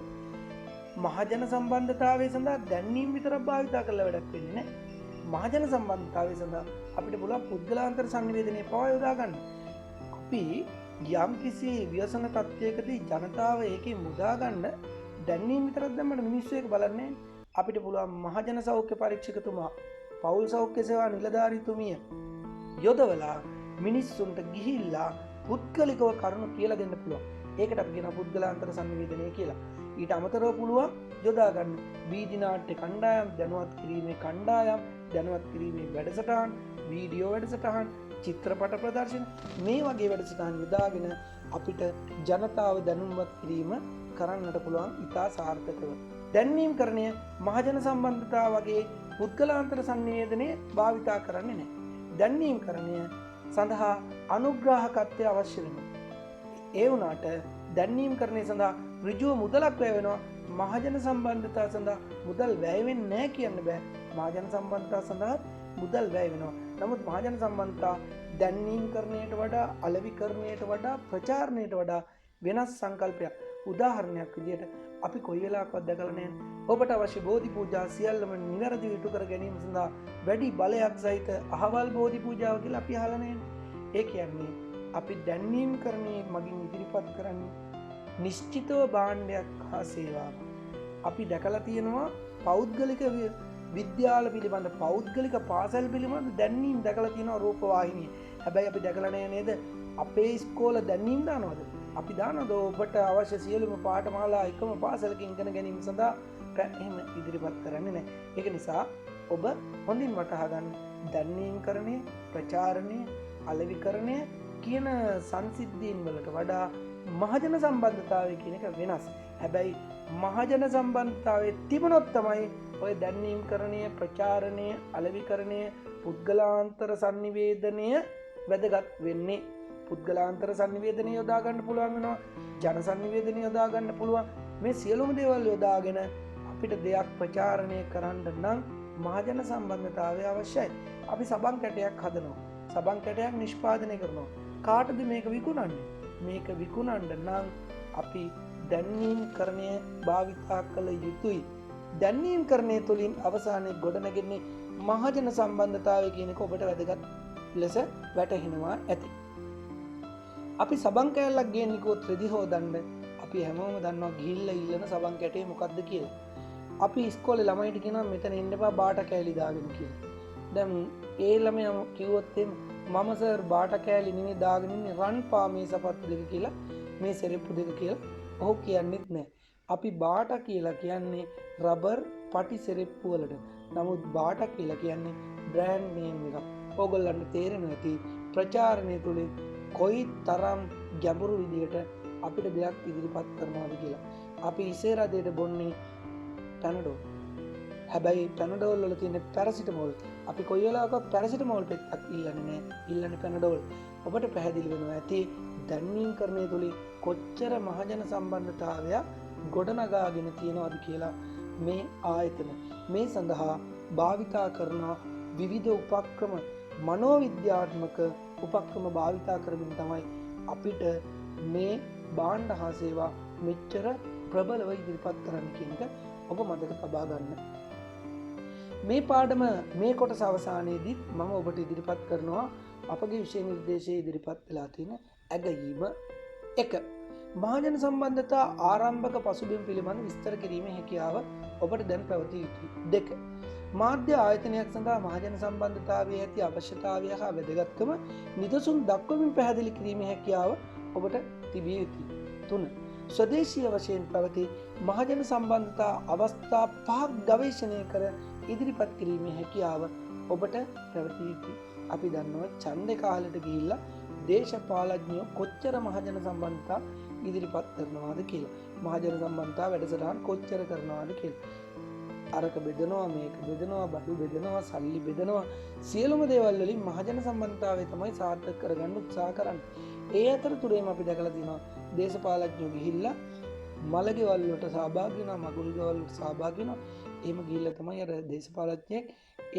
මහජන සම්බන්ධතාවය සඳහා දැන්වීම් විතරක් භාවිතා කරලා වැඩක් වෙන්නේ නැහැ. මහජන සම්බන්ධතාවය සඳහා අපිට පුළුවන් පුද්ගලාන්තර සංවේදනයේ පවා යොදා ගන්න. අපි යම් කිසි ව්‍යසන තත්ත්වයකදී ජනතාව ඒකේ මුදා ගන්න දැන්වීම් විතරක් දැම්මම මිනිස්සු ඒක බලන්නේ නැහැ. අපිට පුළුවන් මහජන සෞඛ්‍ය පරීක්ෂකතුමා, පෞල් සෞඛ්‍ය සේවා නිලධාරීතුමිය යොදවලා මිනිස්සුන්ට ගිහිල්ලා පුද්ගලිකව කරුණු කියලා දෙන්න පුළුවන්. ඒකට අපි කියනවා පුද්ගලාන්තර සංවේදනය කියලා. ඊට අමතරව පුළුවන් යොදා ගන්න වීදි නාට්‍ය කණ්ඩායම්, දැනුවත් කිරීමේ කණ්ඩායම්, දැනුවත් කිරීමේ වැඩසටහන්, වීඩියෝ වැඩසටහන්, චිත්‍රපට ප්‍රදර්ශන, මේ වගේ වැඩසටහන් යොදාගෙන අපිට ජනතාව දැනුම්වත් කිරීම කරන්නට පුළුවන් ඉතා සාර්ථකව. දැන්වීම් කරණය මහජන සම්බන්ධතා වගේ පුද්ගලාන්තර සංනිවේදනය භාවිතා කරන්නේ නැහැ. දැන්වීම් කරණය සඳහා අනුග්‍රාහකත්වය අවශ්‍ය වෙනවා. ඒ වුණාට දැන්වීම් කරණය සඳහා ඍජුව මුදලක් වැය වෙනවා. මහජන සම්බන්ධතා සඳහා මුදල් වැය වෙන්නේ නැහැ කියන්න බෑ. මහජන සම්බන්ධතා සඳහා මුදල් වැය වෙනවා. නමුත් මහජන සම්බන්ධතා දැන්වීම් කරණයට වඩා අලෙවිකරණයට වඩා ප්‍රචාරණයට වඩා වෙනස් සංකල්පයක්. උදාහරණයක් විදිහට අපි කොයි වෙලාවකවත් දැකලා නැහැ. ඔබට අවශ්‍ය බෝධි පූජා සියල්ලම නිවැරදිව ඉටු කර ගැනීම සඳහා වැඩි බලයක් සහිත අහවල් බෝධි පූජාව කියලා අපි අහලා නැහැ. ඒ කියන්නේ අපි දැන්වීම් කරණයේ මගින් ඉදිරිපත් කරන්නේ නිශ්චිතව භාණ්ඩයක් හා සේවාවක්. අපි දැකලා තියෙනවා පෞද්ගලික විද්‍යාල පිළිබඳ පෞද්ගලික පාසල් පිළිබඳ දැන්වීම් දැකලා තියෙනවා රූපවාහිනිය. හැබැයි අපි දැකලා නැහැ නේද? අපේ ඉස්කෝල දැන්වීම් දානවද? අපි දානවද ඔබට අවශ්‍ය සියලුම පාඨමාලා එකම පාසලකින් ඉගෙන ගැනීම සඳහා එහෙම ඉදිරිපත් කරන්නේ නැහැ. ඒක නිසා ඔබ හොඳින් වටහා ගන්න දැන්වීම් කරණය, ප්‍රචාරණය, අලෙවිකරණය කියන සංසිද්ධීන් වලට වඩා මහජන සම්බන්ධතාවය කියන එක වෙනස්. හැබැයි මහජන සම්බන්ධතාවයේ තිබුණොත් තමයි ඔය දැන්වීම් කරණය, ප්‍රචාරණය, අලෙවිකරණය, පුද්ගලාන්තර සංනිවේදනය වැදගත් වෙන්නේ. පුද්ගලාන්තර සංනිවේදනය යොදා ගන්න පුළුවන් වෙනවා. ජන සංනිවේදනය යොදා ගන්න පුළුවන්. මේ සියලුම දේවල් යොදාගෙන අපිට දෙයක් ප්‍රචාරණය කරන්න නම් මහජන සම්බන්ධතාවය අවශ්‍යයි. අපි සබන් කැටයක් හදනවා. සබන් කැටයක් නිෂ්පාදනය කරනවා. කාටද මේක විකුණන්නේ? මේක විකුණන්න නම් අපි දැන්වීම් කරණය භාවිතා කළ යුතුයි. දැන්වීම් කරණය තුළින් අවසානයේ ගොඩනැගෙන්නේ මහජන සම්බන්ධතාවය කියන එක ඔබට වැදගත් ලෙස වැටහෙනවා ඇති. අපි සබන් කෑල්ලක් ගේන්නකොත් රෙදි හොදන්න අපි හැමෝම දන්නවා ගිහිල්ලා ඉල්ලන සබන් කැටේ මොකද්ද කියලා. අපි ඉස්කෝලේ ළමයිට කියනවා මෙතන ඉන්න එපා බාට කෑලි දාගෙන කියලා. දැන් ඒ ළමයා කිව්වොත් මම සර් බාට කෑලි නෙමෙයි දාගෙන ඉන්නේ රන් පා මේ සපත්තු දෙක කියලා මේ සෙරෙප්පු දෙක කියලා. ඔහු කියන්නේත් නැහැ. අපි බාට කියලා කියන්නේ රබර් පටි සෙරෙප්පු වලට. නමුත් බාට කියලා කියන්නේ බ්‍රෑන්ඩ් නේම් එකක්. ඕගොල්ලන්ට තේරෙන්නේ නැති ප්‍රචාරණය තුලින් කොයි තරම් ගැඹුරු විදියට අපිට දෙයක් ඉදිරිපත් කරනවාද කියලා. අපි ඉසේරදේට බොන්නේ පැනඩෝල්. හැබැයි පැනඩෝල් වල තියෙන පැරසිටමෝල්. අපි කොයි වෙලාවකවත් පැරසිටමෝල් පෙත්තක් ඉල්ලන්නේ නැහැ. ඉල්ලන්නේ පැනඩෝල්. ඔබට පැහැදිලි වෙනවා ඇති දැන්වීම් කරණය තුලින් කොච්චර මහජන සම්බන්ධතාවයක් ගොඩනගාගෙන තියෙනවද කියලා මේ ආයතන. මේ සඳහා භාවිතා කරන විවිධ උපක්‍රම මනෝවිද්‍යාත්මක උපක්‍රම භාවිතා කරමින් තමයි අපිට මේ භාණ්ඩ හා සේවා මෙච්චර ප්‍රබලව ඉදිරිපත් කරන්න කියන එක ඔබ මතක තබා ගන්න. මේ පාඩම මේ කොටස අවසානයේදී මම ඔබට ඉදිරිපත් කරනවා අපගේ විෂය නිර්දේශයේ ඉදිරිපත් වෙලා තියෙන ඇගයීම 1. මහජන සම්බන්ධතා ආරම්භක පසුබිම් පිළිබඳ විස්තර කිරීමේ හැකියාව ඔබට දැන් පැවතිය යුතුයි. 2. මාධ්‍ය ආයතනයක් සඳහා මහජන සම්බන්ධතාවයේ ඇති අවශ්‍යතාවය හා වැදගත්කම නිදසුන් දක්වමින් පැහැදිලි කිරීමේ හැකියාව ඔබට තිබිය යුතුයි. 3. ස්වදේශීය වශයෙන් පැවති මහජන සම්බන්ධතා අවස්ථා 5ක් ගවේෂණය කර ඉදිරිපත් කිරීමේ හැකියාව ඔබට පැවතිය යුතුයි. අපි දන්නවා ඡන්දේ කාලෙට ගිහිල්ලා දේශපාලඥයෝ කොච්චර මහජන සම්බන්ධතා ඉදිරිපත් කරනවාද කියලා. මහජන සම්බන්ධතා වැඩසටහන් කොච්චර කරනවාද කියලා. අරක බෙදනවා, මේක බෙදනවා, බඩු බෙදනවා, සල්ලි බෙදනවා, සියලුම දේවල් වලින් මහජන සම්බන්ධතාවය තමයි සාර්ථක කරගන්න උත්සාහ කරන්නේ. ඒ අතරතුරේම අපි දැකලා තියෙනවා දේශපාලඥයෝ ගිහිල්ලා මලගෙවල් වලට සහභාගී වෙනවා, මගුල් ගෙවල් වලට සහභාගී වෙනවා. එහෙම ගිහිල්ලා තමයි අර දේශපාලඥයෙක්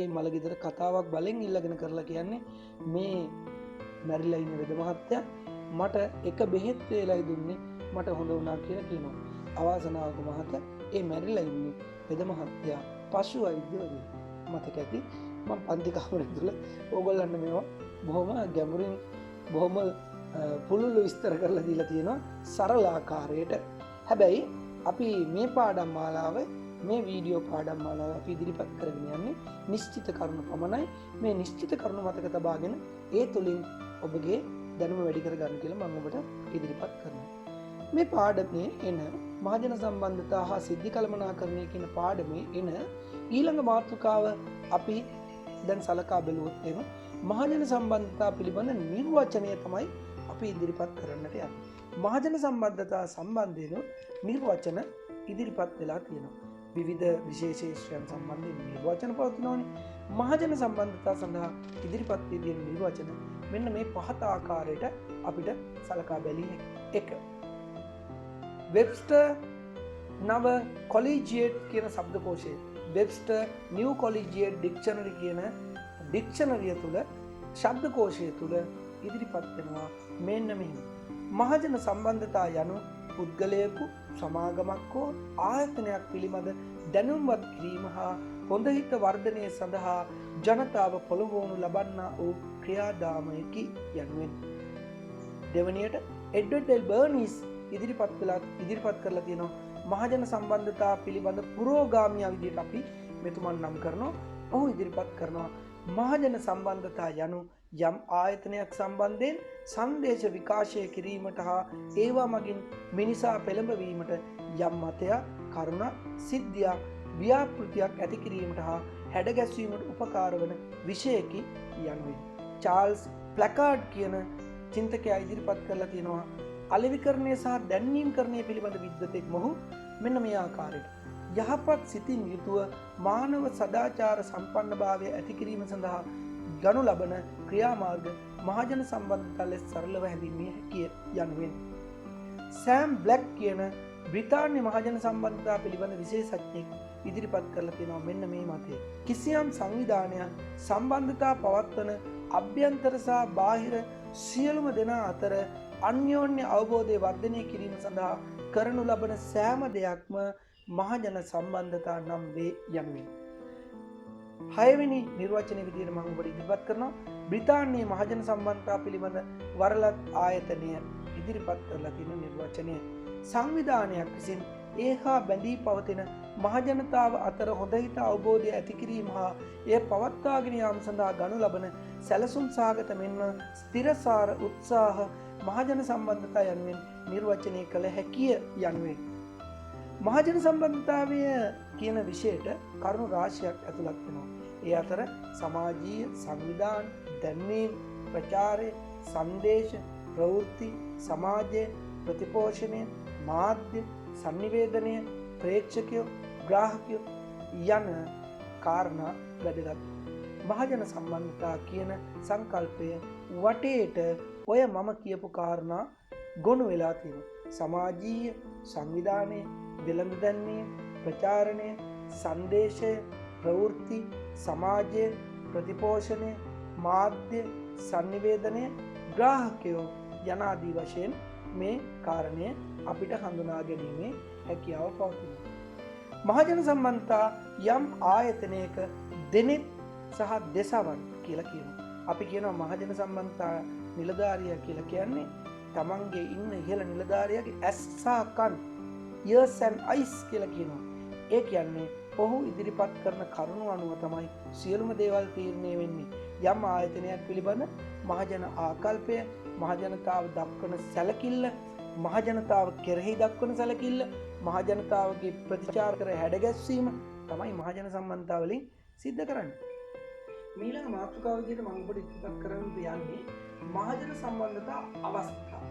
ඒ මලගෙදර කතාවක් බලෙන් ඉල්ලගෙන කරලා කියන්නේ මේ මැරිලා ඉන්න වෙද මහත්තයා මට එක බෙහෙත් වේලයි දුන්නේ මට හොඳ වුණා කියලා කියනවා. අවාසනාවක මහත්තයා ඒ මැරිලා ඉන්නේ වෙද මහත්තයා පශු වෛද්‍යවරු. මතක ඇති මම පන්ති කාමරේ තුල ඕගොල්ලන්ට මේවා බොහොම ගැඹුරින් බොහොම පුළුල් විස්තර කරලා දීලා තියෙනවා සරල ආකාරයට. හැබැයි අපි මේ පාඩම් මාලාවේ මේ වීඩියෝ පාඩම් මාලාව අපි ඉදිරිපත් කරගෙන යන්නේ නිශ්චිත කරුණු පමණයි. මේ නිශ්චිත කරුණු මතක තබාගෙන ඒ තුලින් ඔබගේ දැනුම වැඩි කර ගන්න කියලා මම ඔබට ඉදිරිපත් කරනවා. මේ පාඩමේ එන මහජන සම්බන්ධතා හා සිද්ධි කළමනාකරණය කියන පාඩමේ එන ඊළඟ මාතෘකාව අපි දැන් සලකා බැලුවොත් එහෙම මහජන සම්බන්ධතා පිළිබඳ නිර්වචනය තමයි අපි ඉදිරිපත් කරන්නට යන්නේ. මහජන සම්බන්ධතා සම්බන්ධයෙන් නිර්වචන ඉදිරිපත් වෙලා තියෙනවා. විවිධ විශේෂේෂයන් සම්බන්ධයෙන් නිර්වචන පවතිනවානේ. මහජන සම්බන්ධතා සඳහා ඉදිරිපත් වී තියෙන නිර්වචන මෙන්න මේ පහත ආකාරයට අපිට සලකා බැලිය හැකියි. 1. වෙබ්ස්ටර් නව කොලිජියේට් කියන શબ્දකෝෂයේ වෙබ්ස්ටර් නිව් කොලිජියේට් ඩික්ෂනරි කියන ඩික්ෂනරිය තුල શબ્දකෝෂය තුල ඉදිරිපත් වෙනවා මෙන්න මෙහෙම. මහජන සම්බන්ධතා යනු පුද්ගලයෙකු සමාගමක් හෝ ආයතනයක් පිළිබඳ දැනුම්වත් කිරීම හා හොඳහිත වර්ධනය සඳහා ජනතාව පොළඹවනු ලබන්නා වූ ක්‍රියාදාමයකි යනුවෙන්. දෙවනියට එඩ්වඩ් එල් බර්නිස් ඉදිරිපත් කරලා තියෙනවා මහජන සම්බන්ධතා පිළිබඳ පුරෝගාමියා විදිහට අපි මෙතුමන් නම් කරනවා. ඔහු ඉදිරිපත් කරනවා මහජන සම්බන්ධතා යනු යම් ආයතනයක් සම්බන්ධයෙන් සංදේශ විකාශය කිරීමට හා ඒවා මගින් මිනිසා පෙළඹවීමට යම් මතයක්, කරුණක්, සිද්ධියක්, ව්‍යාපෘතියක් ඇති කිරීමට හා හැඩගැස්වීමට උපකාර වන විෂයකි යනුවෙන්. චාල්ස් ප්ලැකාඩ් කියන චින්තකයා ඉදිරිපත් කරලා තියෙනවා අලෙවිකරණය සහ දැන්වීම්කරණය පිළිබඳ විද්වතෙක් මොහු මෙන්න මේ ආකාරයට යහපත් සිතින් යුතුව මානව සදාචාර සම්පන්නභාවය ඇති කිරීම සඳහා ගනු ලබන ක්‍රියාමාර්ග මහජන සම්බන්ධතා ලෙස සරලව හැඳින්විය හැකිය යනුවෙන්. සෑම් බ්ලැක් කියන බ්‍රිතාන්‍ය මහජන සම්බන්ධතා පිළිබඳ විශේෂඥයෙක් ඉදිරිපත් කරලා තියෙනවා මෙන්න මේ මතය. කිසියම් සංවිධානයක් සම්බන්ධතා පවත්වන අභ්‍යන්තර සහ බාහිර සියලුම දෙනා අතර අන්‍යෝන්‍ය අවබෝධය වර්ධනය කිරීම සඳහා කරනු ලබන සෑම දෙයක්ම මහජන සම්බන්ධතා නම් වේ යනුවෙන්. 6 වෙනි නිර්වචනය විදිහට මම ඔබට ඉදිරිපත් කරනවා බ්‍රිතාන්‍යයේ මහජන සම්බන්ධතා පිළිබඳ වරලත් ආයතනය ඉදිරිපත් කරලා තියෙන නිර්වචනය. සංවිධානයක් විසින් ඒහා බැඳී පවතින මහජනතාව අතර හොඳහිත අවබෝධය ඇති කිරීම හා එය පවත්වාගෙන යාම සඳහා ගනු ලබන සැලසුම් සහගත මෙන්ම ස්ථිරසාර උත්සාහ මහජන සම්බන්ධතා යනුවෙන් නිර්වචනය කළ හැකිය යනුවෙන්. මහජන සම්බන්ධතාවය කියන විෂයට කරුණු රාශියක් ඇතුළත් වෙනවා. ඒ අතර සමාජීය සංවිධාන, දැන්වීම්, ප්‍රචාරය, සංදේශ, ප්‍රවෘත්ති, සමාජය, ප්‍රතිපෝෂණය, මාධ්‍ය, sannivedanaya, ප්‍රේක්ෂකයෝ, ග්‍රාහකයෝ යන කාරණා වැදගත්. මහජන සම්බන්ධතා කියන සංකල්පය වටේට ඔය මම කියපු කාරණා ගොනු වෙලා තියෙනවා. සමාජීය සංවිධානය, වෙළඳ දැන්වීම, ප්‍රචාරණය, සංදේශය, ප්‍රවෘත්ති, සමාජය, ප්‍රතිපෝෂණය, මාධ්‍ය, sannivedanaya, ග්‍රාහකයෝ යනාදී වශයෙන් මේ කාරණය අපිට හඳුනා ගැනීමේ හැකියාව පවතිනවා. මහජන සම්බන්ධතා යම් ආයතනයක දෙනෙත් සහ දෙසවන් කියලා කියනවා. අපි කියනවා මහජන සම්බන්ධතා නිලධාරියා කියලා කියන්නේ තමන්ගේ ඉන්න ඉහළ නිලධාරියාගේ ඇස් සහ කන්, ears and eyes කියලා කියනවා. ඒ කියන්නේ ඔහු ඉදිරිපත් කරන කරුණු අනුව තමයි සියලුම දේවල් තීරණය වෙන්නේ. යම් ආයතනයක් පිළිබඳ මහජන ආකල්පය, මහජනතාව දක්වන සැලකිල්ල, මහජනතාව කෙරෙහි දක්වන සැලකිල්ල, මහජනතාවගේ ප්‍රතිචාර කර හැඩගැස්වීම තමයි මහජන සම්බන්ධතා වලින් සිද්ධ කරන්නේ. ඊළඟ මාතෘකාව විදිහට මම ඔබට ඉදිරිපත් කරන්න යන්නේ මහජන සම්බන්ධතා අවස්ථා.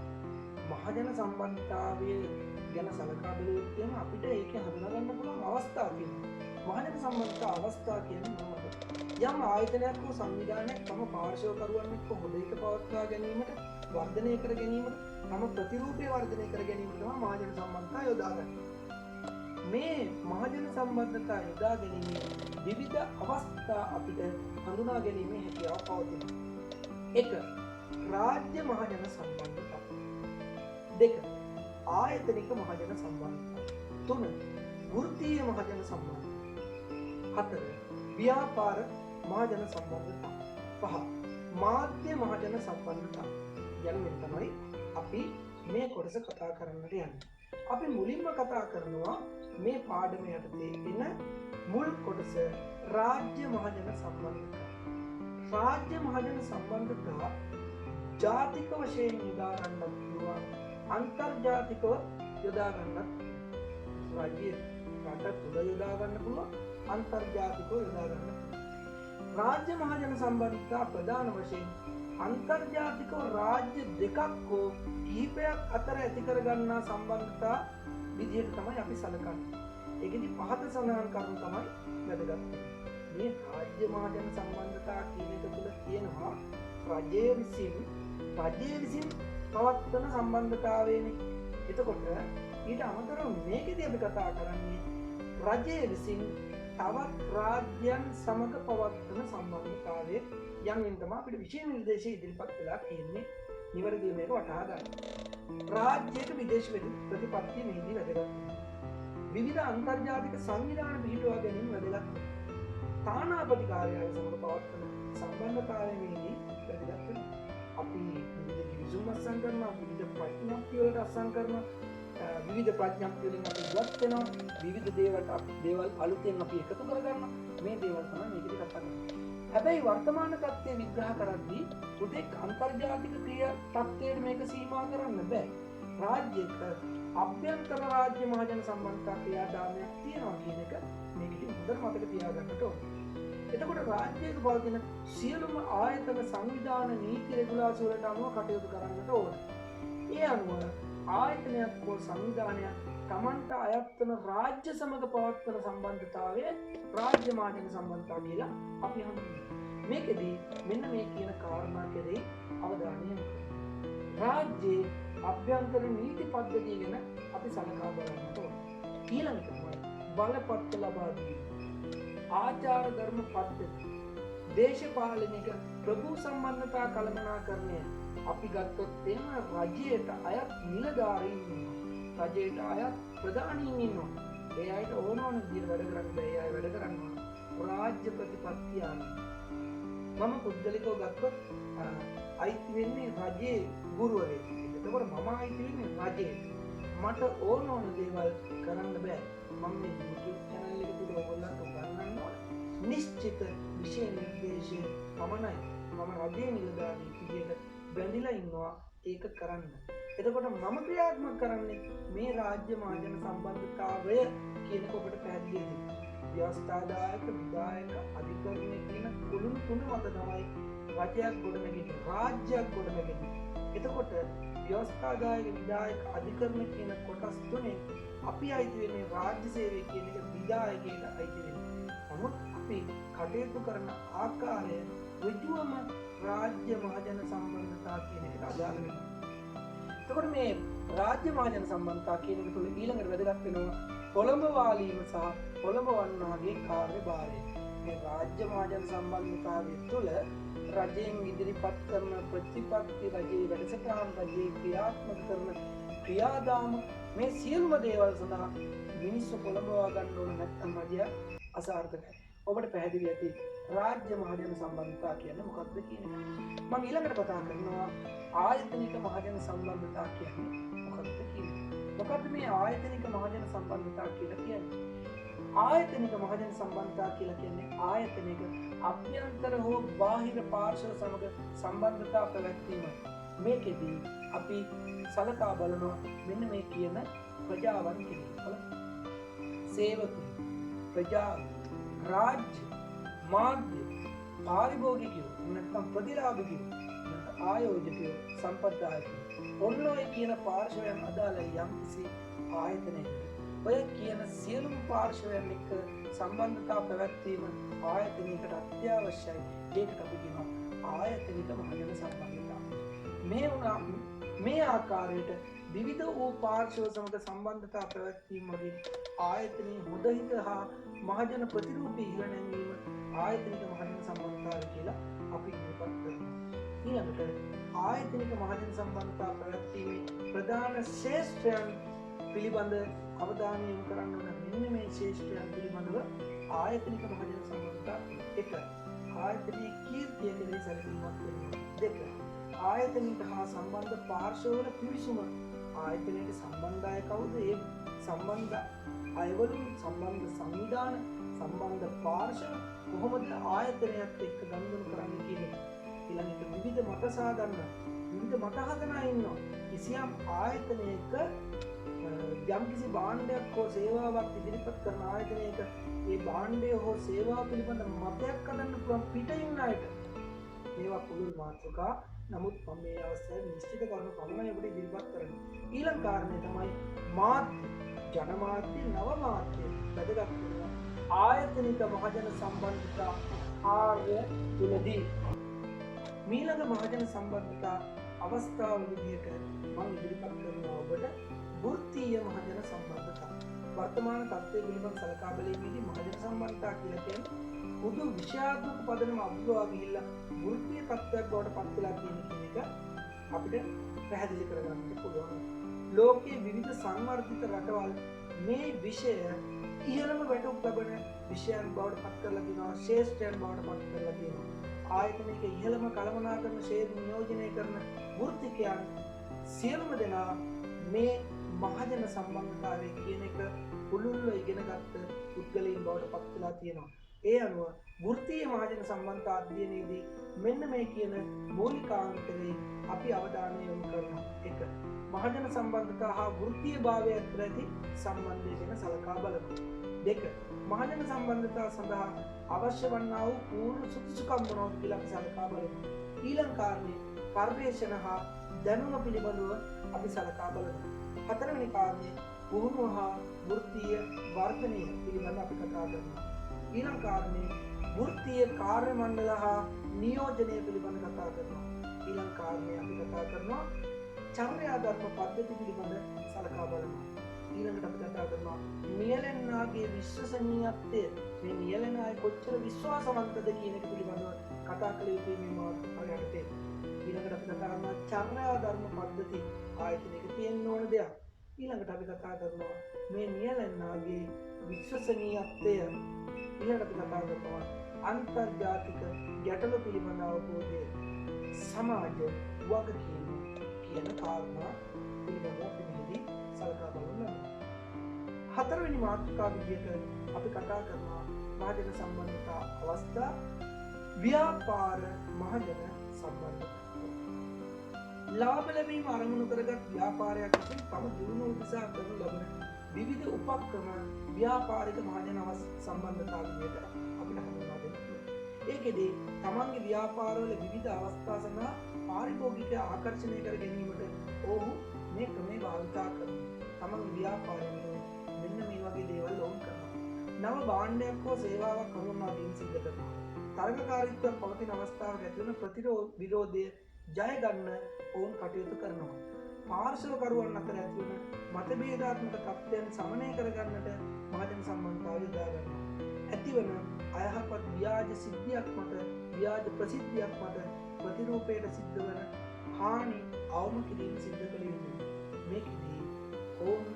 මහජන සම්බන්ධතාවය ගැන සලකා බැලුවොත් එහෙනම් අපිට ඒකේ හඳුනා ගන්න පුළුවන් අවස්ථා තියෙනවා. මහජන සම්බන්ධතා අවස්ථා කියන්නේ මොනවද? යම් ආයතනයක් හෝ සංවිධානයක් තම පාර්ශවකරුවන් එක්ක හොඳින් පවත්වා ගැනීමට, වර්ධනය කර ගැනීමට, තම ප්‍රතිරූපය වර්ධනය කර ගැනීමට තමයි මහජන සම්බන්ධතා යොදාගන්නේ. මේ මහජන සම්බන්ධතා යොදා ගැනීමේ විවිධ අවස්ථා අපිට හඳුනා ගැනීමේ හැකියාව පවතිනවා. 1. රාජ්‍ය මහජන සම්බන්ධතා. 2. ආයතනික මහජන සම්බන්ධතා. 3. වෘත්තීය මහජන සම්බන්ධතා. 4. ව්‍යාපාර මහජන සම්බන්ධතා. 5. මාධ්‍ය මහජන සම්බන්ධතා. යනුවෙන් තමයි අපි මේ කොටස කතා කරන්නට යන්නේ. අපි මුලින්ම කතා කරනවා මේ පාඩම යටතේ එන මුල් කොටස රාජ්‍ය මහජන සම්බන්ධතා. රාජ්‍ය මහජන සම්බන්ධතා ජාතික වශයෙන් යොදා ගන්නත් පුළුවන්, අන්තර්ජාතිකව යොදා ගන්නත් රාජ්‍ය රට තුළ යොදා ගන්න පුළුවන්, අන්තර්ජාතිකව යොදා ගන්න පුළුවන්. රාජ්‍ය මහජන සම්බන්ධතා ප්‍රධාන වශයෙන් අන්තර්ජාතිකව රාජ්‍ය දෙකක් හෝ කිහිපයක් අතර ඇති කර ගන්නා සම්බන්ධතා විදිහට තමයි අපි සලකන්නේ. ඒකෙදි පහත සඳහන් කරුණු තමයි වැදගත් වෙන්නේ. මේ රාජ්‍ය මහජන සම්බන්ධතා කියන එක තුළ තියෙනවා රජය විසින් පවත්වන සම්බන්ධතාවයනේ. එතකොට ඊට අමතරව මේකෙදී අපි කතා කරන්නේ රජය විසින් තවත් රාජ්‍යයන් සමග පවත්වන සම්බන්ධතාවය යන්වෙන් තමයි අපිට විශේෂ නිර්දේශය ඉදිරිපත් වෙලා තියෙන්නේ. නිවැරදිව මේක වටහා ගන්න. රාජ්‍යයක විදේශ ප්‍රතිපත්තිය මෙහිදී වැදගත් වෙනවා. විවිධ අන්තර්ජාතික සංවිධාන පිහිටුවා ගැනීම වැදගත් වෙනවා. තානාපති කාර්යාලය සමග පවත්වන සම්බන්ධතාවය මෙහිදී වැදගත් වෙනවා. අපි විවිධ ගිවිසුම් අත්සන් කරනවා, විවිධ ප්‍රඥප්ති වලට අත්සන් කරනවා, විවිධ ප්‍රඥප්ති වලින් අපි ඉවත් වෙනවා, විවිධ දේවල් අලුතෙන් අපි එකතු කරගන්නවා. මේ දේවල් තමයි මේකදී කතා කරන්නේ. හැබැයි වර්තමාන තත්ත්වය විග්‍රහ කරද්දී උදෙක් අන්තර්ජාතික ක්‍රියා තත්ත්වයට මේක සීමා කරන්න බෑ. රාජ්‍යයක අභ්‍යන්තර රාජ්‍ය මහජන සම්බන්ධතා ක්‍රියාදාමයක් තියෙනවා කියන එක මේකදී හොඳට මතක තියාගන්නට ඕනේ. එතකොට රාජ්‍යයක පවතින සියලුම ආයතන සංවිධාන නීති රෙගුලාසි වලට අනුව කටයුතු කරන්නට ඕනේ. ඒ අනුව ආයතනයක් හෝ සංවිධානයක් තමන්ට අයත් වන රාජ්‍ය සමග පවත්වන සම්බන්ධතාවය රාජ්‍ය මහජන සම්බන්ධතා කියලා අපි හඳුන්වනවා. මේකෙදී මෙන්න මේ කියන කාරණා කෙරෙහි අවධානය යොමු කරනවා. රාජ්‍යයේ අභ්‍යන්තර නීති පද්ධතිය ගැන අපි සලකා බලන්නට ඕනේ. ඊළඟට තමයි බලපත්‍ර ලබා දීම, ආචාර ධර්ම පද්ධති, දේශපාලනික ප්‍රභූ සම්බන්ධතා කළමනාකරණය. අපි ගත්තොත් එහෙම රජයට අයත් නිලධාරීන් ඉන්නවා, රජයට අයත් ප්‍රධානීන් ඉන්නවා. ඒ අයට ඕන විදිහට වැඩ කරන්න බෑ. ඒ අය වැඩ කරන්න ඕන රාජ්‍ය ප්‍රතිපත්තිය අනුව. මම පුද්ගලිකව ගත්තොත් අයිති වෙන්නේ රජයේ ගුරුවරයෙක්. එතකොට මම අයිති වෙන්නේ රජයට. මට ඕන දේවල් කරන්න බෑ. මම මේ YouTube channel එක තුල ඔයගොල්ලන්ට උගන්වන්න ඕන නිශ්චිත විෂය නිර්දේශය පමණයි. මම රජයේ නිලධාරියෙක් විදියට බැඳිලා ඉන්නවා ඒක කරන්න. එතකොට මම ක්‍රියාත්මක කරන්නේ මේ රාජ්‍ය මහජන සම්බන්ධතාවය කියන කොට පැහැදිලි වෙනවා. ව්‍යවස්ථාදායක, විධායක, අධිකරණය කියන කුළුණු තුන මත තමයි රජයක් ගොඩනැගෙන්නේ, රාජ්‍යයක් ගොඩනැගෙන්නේ. එතකොට ව්‍යවස්ථාදායක, විධායක, අධිකරණ කියන කොටස් තුනේ අපි අයිති වෙන්නේ රාජ්‍ය සේවය කියන එක විධායකයට අයිති වෙනවා. නමුත් අපි කටයුතු කරන ආකාරය ඍජුවම රාජ්‍ය මහජන සම්බන්ධතා කියන එකට අදාළ වෙනවා. එතකොට මේ රාජ්‍ය මහජන සම්බන්ධතා කියන එක තුළ ඊළඟට වැදගත් වෙනවා පොළඹවාලීම සහ පොළඹවන්නාගේ කාර්යභාරය. මේ රාජ්‍ය මහජන සම්බන්ධතාවය තුළ රජයෙන් ඉදිරිපත් කරන ප්‍රතිපත්ති, රජයේ වැඩසටහන්, රජයේ ක්‍රියාත්මක කරන ක්‍රියාදාම, මේ සියලුම දේවල් සඳහා මිනිස්සු පොළඹවා ගන්න ඕන, නැත්නම් රජය අසාර්ථකයි. ඔබට පැහැදිලි ඇති රාජ්‍ය මහජන සම්බන්ධතා කියන්නේ මොකක්ද කියන එක. මම ඊළඟට කතා කරනවා ආයතනික මහජන සම්බන්ධතා කියන්නේ මොකක්ද කියන එක. මොකක්ද මේ ආයතනික මහජන සම්බන්ධතා කියලා කියන්නේ? ආයතනික මහජන සම්බන්ධතා කියලා කියන්නේ ආයතනික අභ්‍යන්තර හෝ බාහිර පාර්ශ්ව සමග සම්බන්ධතා පැවැත්වීමයි. මේකෙදී අපි සලකා බලනවා මෙන්න මේ කියන ප්‍රජාවන් කෙනෙක්. සේවකුන්, ප්‍රජා, රාජ්‍ය, මාධ්‍ය, පාරිභෝගිකයෝ, නැත්නම් ප්‍රතිලාභිකයෝ, නැත්නම් ආයෝජකයෝ, සම්පත්දායකයෝ. ඔන්න ඔය කියන පාර්ශ්වයන් අදාළ යම්කිසි ආයතනයකට ඔය කියන සියලුම පාර්ශ්වයන් එක්ක සම්බන්ධතා පැවැත්වීම ආයතනයකට අත්‍යවශ්‍යයි. ඒකට අපි කියනවා ආයතනික මහජන සම්බන්ධතා. මේ ආකාරයට විවිධ වූ පාර්ශ්ව සමග සම්බන්ධතා පැවැත්වීම වලින් ආයතනයේ හොඳහිත හා මහජන ප්‍රතිරූපී ඉහළ නැංවීම ආයතනික මහජන සම්බන්ධතාවය කියලා අපි ඉදිරිපත් කරනවා. ඊළඟට ආයතනික මහජන සම්බන්ධතා පැවැත්වීමේ ප්‍රධාන ශේෂ්ත්‍රයන් පිළිබඳ අවධානය යොමු කරන්න ඕන. මෙන්න මේ ශේෂ්ත්‍රයන් පිළිබඳව ආයතනික මහජන සම්බන්ධතා 1. ආයතනයේ කීර්තිය කෙරෙහි සැලකීමක් වෙනවා. 2. ආයතනයට හා සම්බන්ධ පාර්ශ්වවල පිවිසුම. ආයතනයට සම්බන්ධ අය කවුද? ඒ සම්බන්ධ අයවලින් සම්බන්ධ සංවිධාන, සම්බන්ධ පාර්ශ්ව කොහොමද ආයතනයත් එක්ක ගනුදෙනු කරන්නේ කියන එක. ඊළඟට විවිධ මත සාගන්න, විවිධ මත හදන අය ඉන්නවා. කිසියම් ආයතනයක යම්කිසි භාණ්ඩයක් හෝ සේවාවක් ඉදිරිපත් කරන ආයතනයක ඒ භාණ්ඩය හෝ සේවාව පිළිබඳ මතයක් හදන්න පුළුවන් පිටින් අයට මේවා පුළුල් මාතෘකා නමුත් මම මේ අවස්ථාවේ නිශ්චිත කරුණු පමණයි ඔබට ඉදිරිපත් කරන්නේ. ඊළඟ කාරණය තමයි මාධ්‍ය, ජනමාධ්‍ය, නව මාධ්‍ය වැදගත් වෙනවා ආයතනික මහජන සම්බන්ධතා ආර්ය තුලදී. මීළඟ මහජන සම්බන්ධතා අවස්ථාව විදිහට මම ඉදිරිපත් කරනවා ඔබට වෘත්තීය මහජන සම්බන්ධතා. වර්තමාන තත්ත්වයේ පිළිබඳ සලකා බැලීමේදී මහජන සම්බන්ධතා කියලා කියන්නේ පොදු විෂයාත්මක පදනම අභිභවා ගිහිල්ලා වෘත්තීය තත්ත්වයක් බවට පත් වෙලා කියන එක අපිට පැහැදිලි කරගන්න පුළුවන්. ලෝකයේ විවිධ සංවර්ධිත රටවල් මේ විෂය ඉහළම වැටුප් ලබන විෂයන් බවට පත් කරලා තියෙනවා, ශ්‍රේෂ්ඨයන් බවට පත් කරලා තියෙනවා. ආයතනික ඉහළම කළමනාකරන ශේත්‍ර නියෝජනය කරන වෘත්තිකයන් සියලුම දෙනා මේ මහජන සම්බන්ධතාවය කියන එක පුළුල්ව ඉගෙනගත්ත පුද්ගලයන් බවට පත් වෙලා තියෙනවා. ඒ අනුව වෘත්තීය මහජන සම්බන්ධතා අධ්‍යයනයේදී මෙන්න මේ කියන මූලිකාංගකදී අපි අවධානය යොමු කරනවා. 1. මහජන සම්බන්ධතා හා වෘත්තීය භාවය අතර ඇති සම්බන්ධය ගැන සලකා බලමු. 2. මහජන සම්බන්ධතා සඳහා අවශ්‍ය වන්නා වූ පූර්ව සුදුසුකම් මොනවද කියලා අපි සලකා බලමු. ඊළඟ කාරණේ පරිවේෂණ හා දැනුම පිළිබඳව අපි සලකා බලමු. 4 වෙනි කාරණේ පුහුණුව හා වෘත්තීය වර්ධනය පිළිබඳව අපි කතා කරනවා. ඊළඟ කාරණේ වෘත්තීය කාර්ය මණ්ඩල හා නියෝජනය පිළිබඳව කතා කරනවා. ඊළඟ කාරණේ අපි කතා කරනවා චර්යාධර්ම පද්ධති පිළිබඳව සලකා බලමු. ඊළඟට අපි කතා කරනවා නියැලෙන්නාගේ විශ්වසනීයත්වය. මේ නියැලෙන අය කොච්චර විශ්වාසවන්තද කියන එක පිළිබඳව කතා කළ යුතුයි මේ මාතෘකාව යටතේ. ඊළඟට අපි කතා කරනවා චර්යාධර්ම පද්ධති ආයතනයක තියෙන්න ඕන දෙයක්. ඊළඟට අපි කතා කරනවා මේ නියැලෙන්නාගේ විශ්වසනීයත්වය. ඊළඟට අපි කතා කරනවා අන්තර්ජාතික ගැටලු පිළිබඳ අවබෝධය, සමාජ වගකීම කියන කාරණා පිළිබඳව අපි මෙහිදී සලකා බලමු. 4 වෙනි මාතෘකාව විදිහට අපි කතා කරනවා මහජන සම්බන්ධතා අවස්ථා, ව්‍යාපාර මහජන සම්බන්ධතා. ලාභ ලැබීම අරමුණු කරගත් ව්‍යාපාරයක් විසින් තම දියුණුව උදෙසා කරනු ලබන විවිධ උපක්‍රම ව්‍යාපාරික මහජන සම්බන්ධතා විදිහට අපිට හඳුන්වා දෙන්න පුළුවන්. ඒකෙදී තමන්ගේ ව්‍යාපාරවල විවිධ අවස්ථා සඳහා පාරිභෝගිකය ආකර්ෂණය කර ගැනීමට ඔහු මේ ක්‍රමේ භාවිතා කරනවා. තමන්ගේ ව්‍යාපාරයෙන් මෙන්න මේ වගේ දේවල් ඔවුන් කරනවා. නව භාණ්ඩයක් හෝ සේවාවක් හඳුන්වා දීම සිද්ධ කරනවා. තරගකාරීත්වයක් පවතින අවස්ථාවක ඇතිවන ප්‍රතිවිරෝධය ජය ගන්න ඔවුන් කටයුතු කරනවා. පාර්ශවකරුවන් අතර ඇතිවන මතභේදාත්මක තත්ත්වයන් සමනය කරගන්නට මහජන සම්බන්ධතාවය යොදා ගන්නවා. ඇතිවන අයහපත් ව්‍යාජ සිද්ධියක් මත, ව්‍යාජ ප්‍රසිද්ධියක් මත ප්‍රතිරූපයට සිද්ධ වන හානි අවම කිරීම සිද්ධ කළ යුතුයි. මේකෙදී ඔවුන්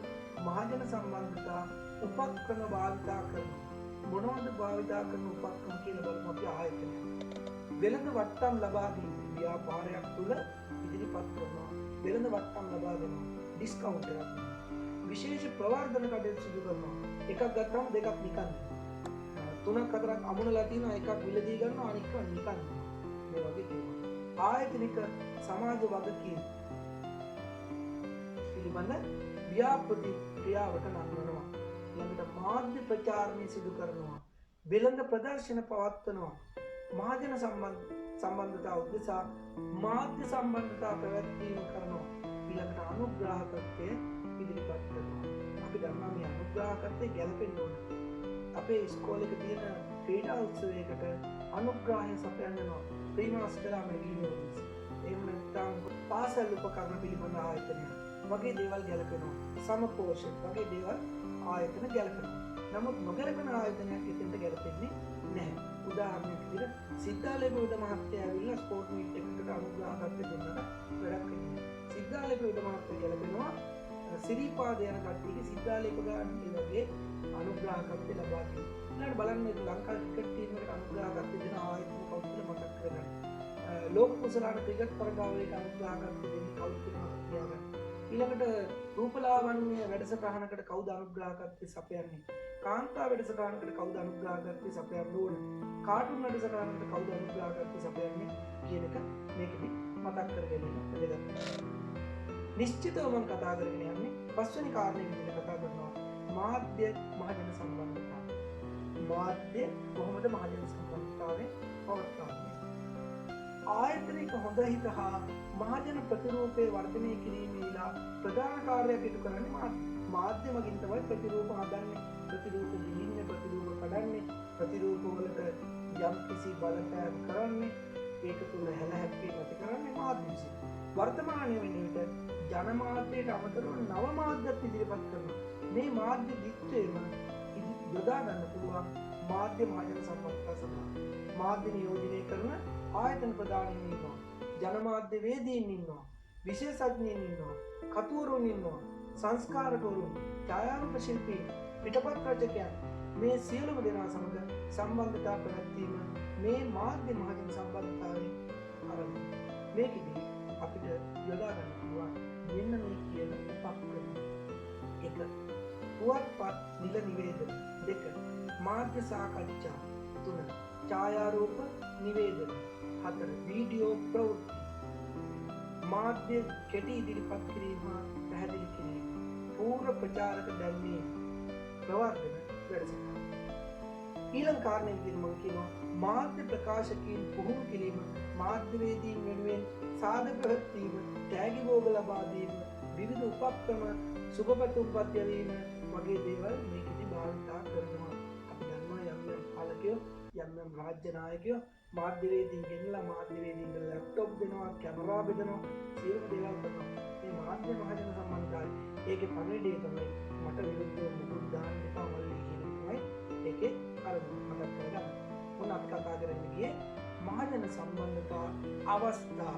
මහජන සම්බන්ධතා උපක්‍රම භාවිතා කරනවා. මොනවද භාවිතා කරන උපක්‍රම කියලා බලමු අපි ආයතනය. වෙළඳ වට්ටම් ලබා දීම ව්‍යාපාරයක් තුළ ඉදිරිපත් කරනවා. වෙළඳ වට්ටම් ලබා දෙනවා. ඩිස්කවුන්ට් එකක් දෙනවා. විශේෂ ප්‍රවර්ධන කටයුතු සිදු කරනවා. එකක් ගත්තම දෙකක් නිකන්. තුනක් හතරක් අමුණලා තියෙනවා, එකක් විලදී ගන්නවා, අනික නිකන්. මේ වගේ දේවල්. ආයතනික සමාජ වගකීම් පිළිබඳ ව්‍යාපෘති ක්‍රියාවට නංවනවා. ඊළඟට මාධ්‍ය ප්‍රචාරණය සිදු කරනවා. වෙළඳ ප්‍රදර්ශන පවත්වනවා. මහජන සම්බන්ධතා උදෙසා මාධ්‍ය සම්බන්ධතා පැවැත්වීම කරනවා. ඊළඟට අනුග්‍රාහකත්වය ඉදිරිපත් කරනවා. අපි දන්නවා මේ අනුග්‍රාහකත්වය ගැලපෙන්න ඕන. අපේ ඉස්කෝලේක තියෙන ක්‍රීඩා උත්සවයකට අනුග්‍රාහය සපයනවා. ශ්‍රීනිවාසකලා මෙගීනියෝස්. එහෙම නැත්නම් පාසල් උපකරණ පිළිබඳ ආයතනය වගේ දේවල් ගැලපෙනවා. සමපෝෂණ වගේ දේවල් ආයතන ගැලපෙනවා. නමුත් නොගැලපෙන ආයතනයක් එතෙන්ට ගැලපෙන්නේ නැහැ. උදාහරණයක් විදිහට සිද්ධාලේපුද මහත්තයා ඇවිල්ලා ස්පෝර්ට් මීට් එකකට අනුග්‍රහකත්වය දෙන්නට වැඩක් කරනවා. සිද්ධාලේපුද මහත්තයා ගැලපෙනවා සිරිපාද යන කට්ටියගේ සිද්ධාලේප ගන්න වගේ අනුග්‍රහකත්වය ලබා දෙනවා. ඊළඟට බලන්න ලංකා ක්‍රිකට් ටීම් එකට අනුග්‍රහකත්වය දෙන ආයතන කවුද කියලා මතක් කරගන්න. ලෝක කුසලාන ක්‍රිකට් තරගාවලියට අනුග්‍රහකත්වය දෙන්නේ කවුද කියලා මතක් කරගන්න. ඊළඟට රූපලාවන්‍ය වැඩසටහනකට කවුද අනුග්‍රහකත්වය සපයන්නේ? කාන්තා වැඩසටහනකට කවුද අනුග්‍රහකත්වය සපයන්න ඕන? කාටුන් වැඩසටහනකට කවුද අනුග්‍රහකත්වය සපයන්නේ කියන එක මේකදී මතක් කරගන්න වැදගත්. නිශ්චිතව මම කතා කරගෙන යන්නේ පස්වෙනි කාරණේ විදිහට කතා කරනවා මාධ්‍ය මහජන සම්බන්ධතාව. මාධ්‍ය කොහොමද මහජන සම්බන්ධතාවය පවත්වන්නේ? ආයතනික හොඳ හිත හා මහජන ප්‍රතිරූපයේ වර්ධනය කිරීමේලා ප්‍රධාන කාර්යයක් ඉටු කරන්නේ මාධ්‍ය මගින් තමයි ප්‍රතිරූප හදන්නේ, ප්‍රතිරූප දිලින්නේ, ප්‍රතිරූප කඩන්නේ, ප්‍රතිරූප වලට යම් කිසි බලපෑම් කරන්නේ, ඒක තුල හැලහැප්පීම ඇති කරන්නේ මාධ්‍ය විසින්. වර්තමානයේ වෙන විට ජනමාධ්‍යයට අමතරව නව මාධ්‍යත් ඉදිරිපත් කරනවා. මේ මාධ්‍ය දිත්තේම යොදා ගන්න පුළුවන් මාධ්‍ය මහජන සම්බන්ධතා සඳහා. මාධ්‍ය නියෝජනය කරන ආයතන ප්‍රධානීන් ඉන්නවා, ජනමාධ්‍ය වේදීන් ඉන්නවා, විශේෂඥයින් ඉන්නවා, කතුවරුන් ඉන්නවා, සංස්කාරකවරුන්, ඡායාරූප ශිල්පී, පිටපත් රචකයන්, මේ සියලුම දෙනා සමග සම්බන්ධතා පැවැත්වීම මේ මාධ්‍ය මහජන සම්බන්ධතාවේ ආරම්භය. මේකෙදි අපිට යොදා ගන්න පුළුවන් මෙන්න මේ කියන උපක්‍රම. 1. පුවත්පත් නිල නිවේදන. 2. මාධ්‍ය සාකච්ඡා. 3. ඡායාරූප නිවේදන. 4. වීඩියෝ ප්‍රවෘත්ති. මාධ්‍ය කෙටි ඉදිරිපත් කිරීම හා පැහැදිලි කිරීම. පූර්ව ප්‍රචාරක දැන්වීම. ප්‍රවර්ධන වැඩසටහන්. ඊළඟ කාරණේ විදිහට මම කියනවා මාධ්‍ය ප්‍රකාශකයන් පුහුණු කිරීම, මාධ්‍යවේදීන් වෙනුවෙන් සාධක වීම, තෑගි භෝග ලබා දීම, විවිධ උපක්‍රම සුබපැතුම් පත්‍යවීම වගේ දේවල් මේකෙදි භාවිතා කරනවා. අපි දන්නවා යම් යම් පාලකයෝ, යම් යම් රාජ්‍ය නායකයෝ මාධ්‍යවේදීන් ගෙනලා මාධ්‍යවේදීන්ට ලැප්ටොප් දෙනවා, කැමරා බෙදනවා, සියලුම දේවල් කරනවා. මේ මාධ්‍ය මහජන සම්බන්ධතාවය ඒකේ පණිවිඩය තමයි මට විරුද්ධව මුකුත් දාන්න එපා මල්ලි කියන එකයි ඒකේ අරමුණ මතක් කරගන්න. මොන අපි කතා කරන්නේ කියේ මහජන සම්බන්ධතා අවස්ථා.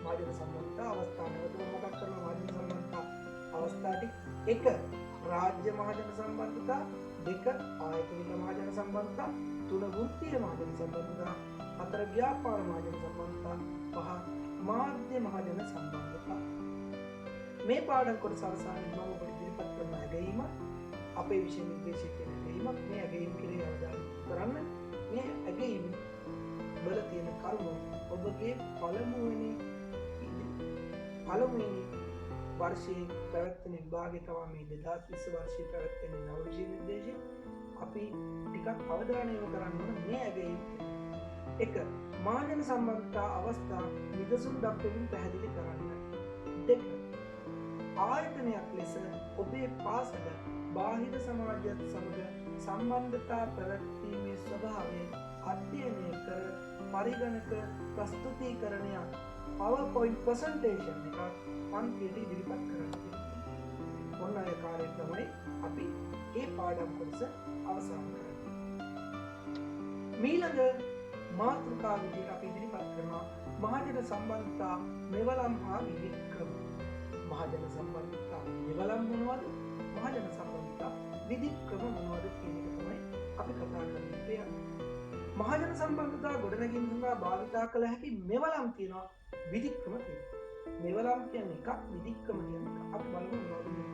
මහජන සම්බන්ධතා අවස්ථා නැවතම මතක් කරනවා. මහජන සම්බන්ධතා අවස්ථා ටික 1. රාජ්‍ය මහජන සම්බන්ධතා, 2. ආයතනික මහජන සම්බන්ධතා, 3. වෘත්තීය මහජන සම්බන්ධතා, 4. ව්‍යාපාර මහජන සම්බන්ධතා, 5. මාධ්‍ය මහජන සම්බන්ධතා. මේ පාඩම් කොටස අවසානයේ මම ඔබට ඉදිරිපත් කරන ඇගීම අපේ විෂය නිර්දේශක කියන ඇගීමක්. මේ ඇගීම කෙරෙහි අවධානය කරන්න. මේ ඇගීම වල තියෙන කරුණු ඔබගේ පළමුවෙනි වර්ෂයේ පැවැත්වෙන විභාගය තමයි මේ 2020 වර්ෂයේ පැවැත්වෙන නව විෂය නිර්දේශය. අපි ටිකක් අවධානය යොමු කරන්න ඕන මේ ඇගීම. 1. මහජන සම්බන්ධතා අවස්ථා නිදසුන් දක්වමින් පැහැදිලි කරන්න. 2. ආයතනයක් ලෙස ඔබේ පාසල බාහිර සමාජයත් සමග සම්බන්ධතා පැවැත්වීමේ ස්වභාවය අධ්‍යයනය කර පරිගණක ප්‍රස්තුතිකරණයක් PowerPoint presentation එකක් පන්තියට ඉදිරිපත් කරන්න. ඔන්න ඔය කාර්යය තමයි අපි මේ පාඩම් කොටස අවසන් කරන්නේ. ඊළඟ මාතෘකාව විදිහට අපි ඉදිරිපත් කරනවා මහජන සම්බන්ධතා මෙවලම් හා විධික්‍රම. මහජන සම්බන්ධතා මෙවලම් මොනවද? මහජන සම්බන්ධතා විධික්‍රම මොනවද කියන එක තමයි අපි කතා කරන්නේ. මහජන සම්බන්ධතා ගොඩනැගීම සඳහා භාවිතා කළ හැකි මෙවලම් තියෙනවා, විධික්‍රම තියෙනවා. මෙවලම් කියන්නේ එකක්, විධික්‍රම කියන්නේ එකක්. අපි බලමු මොනවද මේ.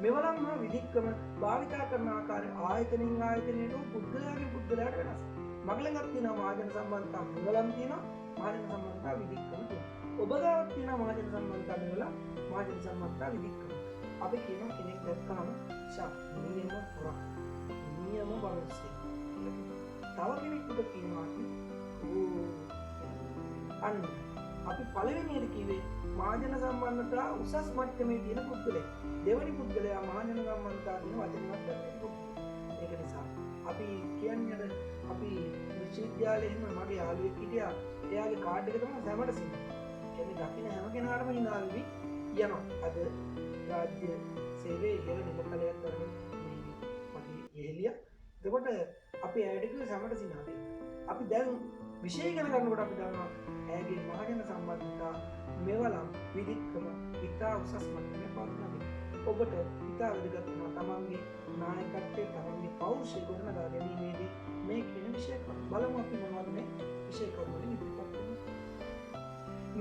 මෙවලම් හා විධික්‍රම භාවිතා කරන ආකාරය ආයතනින් ආයතනයට පුද්ගලයාගෙන් පුද්ගලයාට වෙනස්. මගලඟක් තියෙනවා මහජන සම්බන්ධතා මෙවලම් තියෙනවා, මහජන සම්බන්ධතා විධික්‍රම තියෙනවා. ඔබ ගාවක් තියෙනවා මහජන සම්බන්ධතා මෙවලම්, මහජන සම්බන්ධතා විධික්‍රම. අපි කියනවා කෙනෙක් දැක්කම නියම පුරා, නියම බලස්සේ. තව කෙනෙකුට කියනවා අන්න අපි පළවෙනියට කිව්වේ මහජන සම්බන්ධතා උසස් මට්ටමේ තියෙන පුද්ගලයෙක්. දෙවෙනි පුද්ගලයා මහජන සම්බන්ධතා කියන වචනයක් ගන්න පුද්ගලයෙක්. ඒක නිසා අපි කියන්නේ අපි විශ්වවිද්‍යාලයේ එහෙම මගේ යාළුවෙක් හිටියා. එයාගේ කාඩ් එක තමයි සැමට සින්න. කියන්නේ දකින්න හැම කෙනාටම හිනාවෙවි යනවා. අද රාජ්‍ය සේවයේ ඉහළ නිලකලයක් කරන මගේ යෙහෙලිය. එතකොට අපි ඇයට කිව්ව සැමට සින්නා කියලා. අපි දැන් විෂය ඉගෙන ගන්නකොට අපි දන්නවා ඇයගේ මහජන සම්බන්ධතා මෙවලම් විධික්‍රම ඉතා උසස් මට්ටමේ පවතිනවා. ඔබට ඉතා වැදගත් වෙනවා තමන්ගේ නායකත්වයේ තමන්ගේ පෞරුෂය ගොඩනගා ගැනීමේදී මේ කියන විෂය කරුණු. බලමු අපි මොනවද මේ විෂය කරුණු වලින් ඉදිරිපත් කරන්නේ.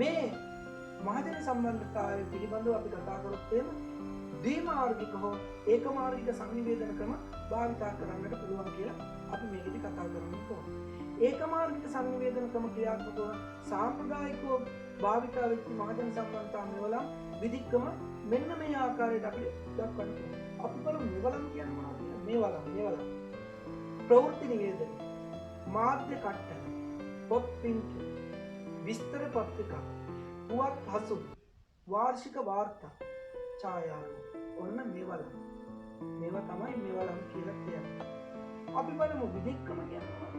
මේ මහජන සම්බන්ධතාවය පිළිබඳව අපි කතා කරොත් එහෙම ද්විමාර්ගික හෝ ඒකමාර්ගික සංනිවේදන ක්‍රම භාවිතා කරන්නට පුළුවන් කියලා අපි මේකෙදි කතා කරන්න ඕනේ. ඒකමාර්ගික සංනිවේදන ක්‍රම ක්‍රියාත්මක වන සාම්ප්‍රදායිකව භාවිතා වෙච්ච මහජන සම්බන්ධතා මෙවලම් විධික්‍රම මෙන්න මේ ආකාරයට අපි දක්වන්න පුළුවන්. අපි බලමු මෙවලම් කියන්නේ මොනවද කියලා. මෙවලම් ප්‍රවෘත්ති නිවේදන, මාධ්‍ය කට්ටල, පොත් පින්තූර, විස්තර පත්‍රිකා, පුවත් හසු, වාර්ෂික වාර්තා, ඡායාරූප. ඔන්න මේවල. මේවා තමයි මේවලම් කියලා කියන්නේ. අපි බලමු විදික්කම කියන්නේ.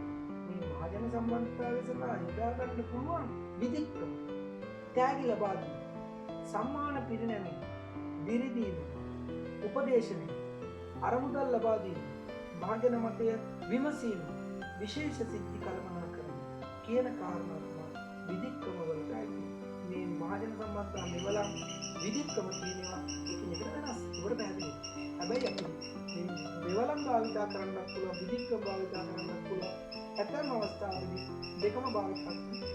මේ මහජන සම්බන්ධතාවය සඳහා යොදා ගන්න පුළුවන් විදික්කම. තෑගි ලබා දීම, සම්මාන පිරිනැමීම, දිරිදීම, උපදේශනය, අරමුදල් ලබා දීම, මහජන මතය විමසීම, විශේෂ සිද්ධි කළමනාකරණය කියන කාරණා තමයි විදික්කම වලට අයිති. මේ මහජන සම්බන්ධතා මෙවලම් විදික්කම කියනවා එකිනෙකට වෙනස්. ඒකට පැහැදිලි. හැබැයි අපි මේ මෙවලම් භාවිතා කරන්නත් පුළුවන්, විදික්කම භාවිතා කරන්නත් පුළුවන්. ඇතැම් අවස්ථාවලදී දෙකම භාවිතා කරනවා.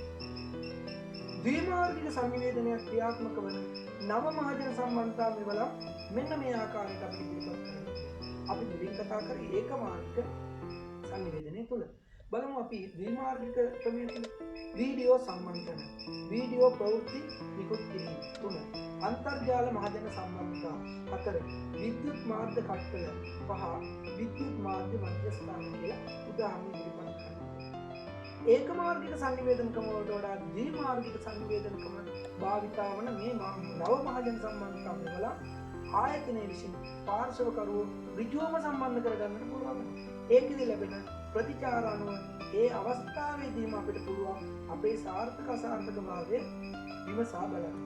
ද්විමාර්ගික සංනිවේදනයක් ක්‍රියාත්මක වන නව මහජන සම්බන්ධතා මෙවලම් මෙන්න මේ ආකාරයට අපි ඉදිරිපත් කරනවා. අපි මුලින් කතා කරේ ඒකමාර්ගික සංනිවේදනය තුල. බලමු අපි ද්විමාර්ගික ක්‍රමය තුල වීඩියෝ සම්මන්ත්‍රණ, වීඩියෝ ප්‍රවෘත්ති නිකුත් කිරීම 3, අන්තර්ජාල මහජන සම්බන්ධතා 4, විද්‍යුත් මාධ්‍ය කට්ටල 5, විද්‍යුත් මාධ්‍ය මධ්‍යස්ථාන කියලා උදාහරණ ඉදිරිපත් කරනවා. ඒකමාර්ගික සංනිවේදනකම වලට වඩා ද්විමාර්ගික සංනිවේදනකම භාවිතා වන මේ නව මහජන සම්බන්ධතා වල ආයතනයේ විසින් පාර්ශවකරුවෝ ඍජුවම සම්බන්ධ කරගන්නට පුළුවන්. ඒකෙදි ලැබෙන ප්‍රතිචාර අනුව ඒ අවස්ථාවේදීම අපිට පුළුවන් අපේ සාර්ථක අසාර්ථක භාවය විමසා බලන්න.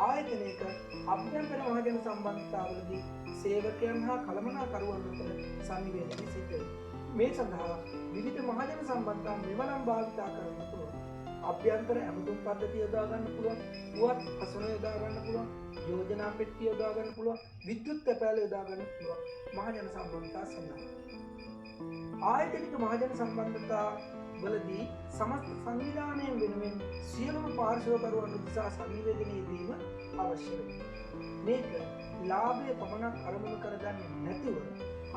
ආයතනයක අභ්‍යන්තර මහජන සම්බන්ධතාවලදී සේවකයන් හා කළමනාකරුවන් අතර සංනිවේදනය සිද්ධ වෙනවා. මේ සඳහා විවිධ මහජන සම්බන්ධතා මෙවනම් භාවිතා කරන්න පුළුවන්. අභ්‍යන්තර ඇමතුම් පද්ධතිය යොදා ගන්න පුළුවන්, පුවත් අසන යොදා ගන්න පුළුවන්, යෝජනා පෙට්ටිය යොදා ගන්න පුළුවන්, විද්‍යුත් තැපෑල යොදා ගන්න පුළුවන් මහජන සම්බන්ධතා සඳහා. ආයතනික මහජන සම්බන්ධතා වලදී සමස්ත සංවිධානයෙන් වෙනුවෙන් සියලුම පාර්ශවකරුවන් උදෙසා සංනිවේදනය වීම අවශ්‍ය වෙනවා. මේක ලාභය පමණක් අරමුණු කරගන්නේ නැතුව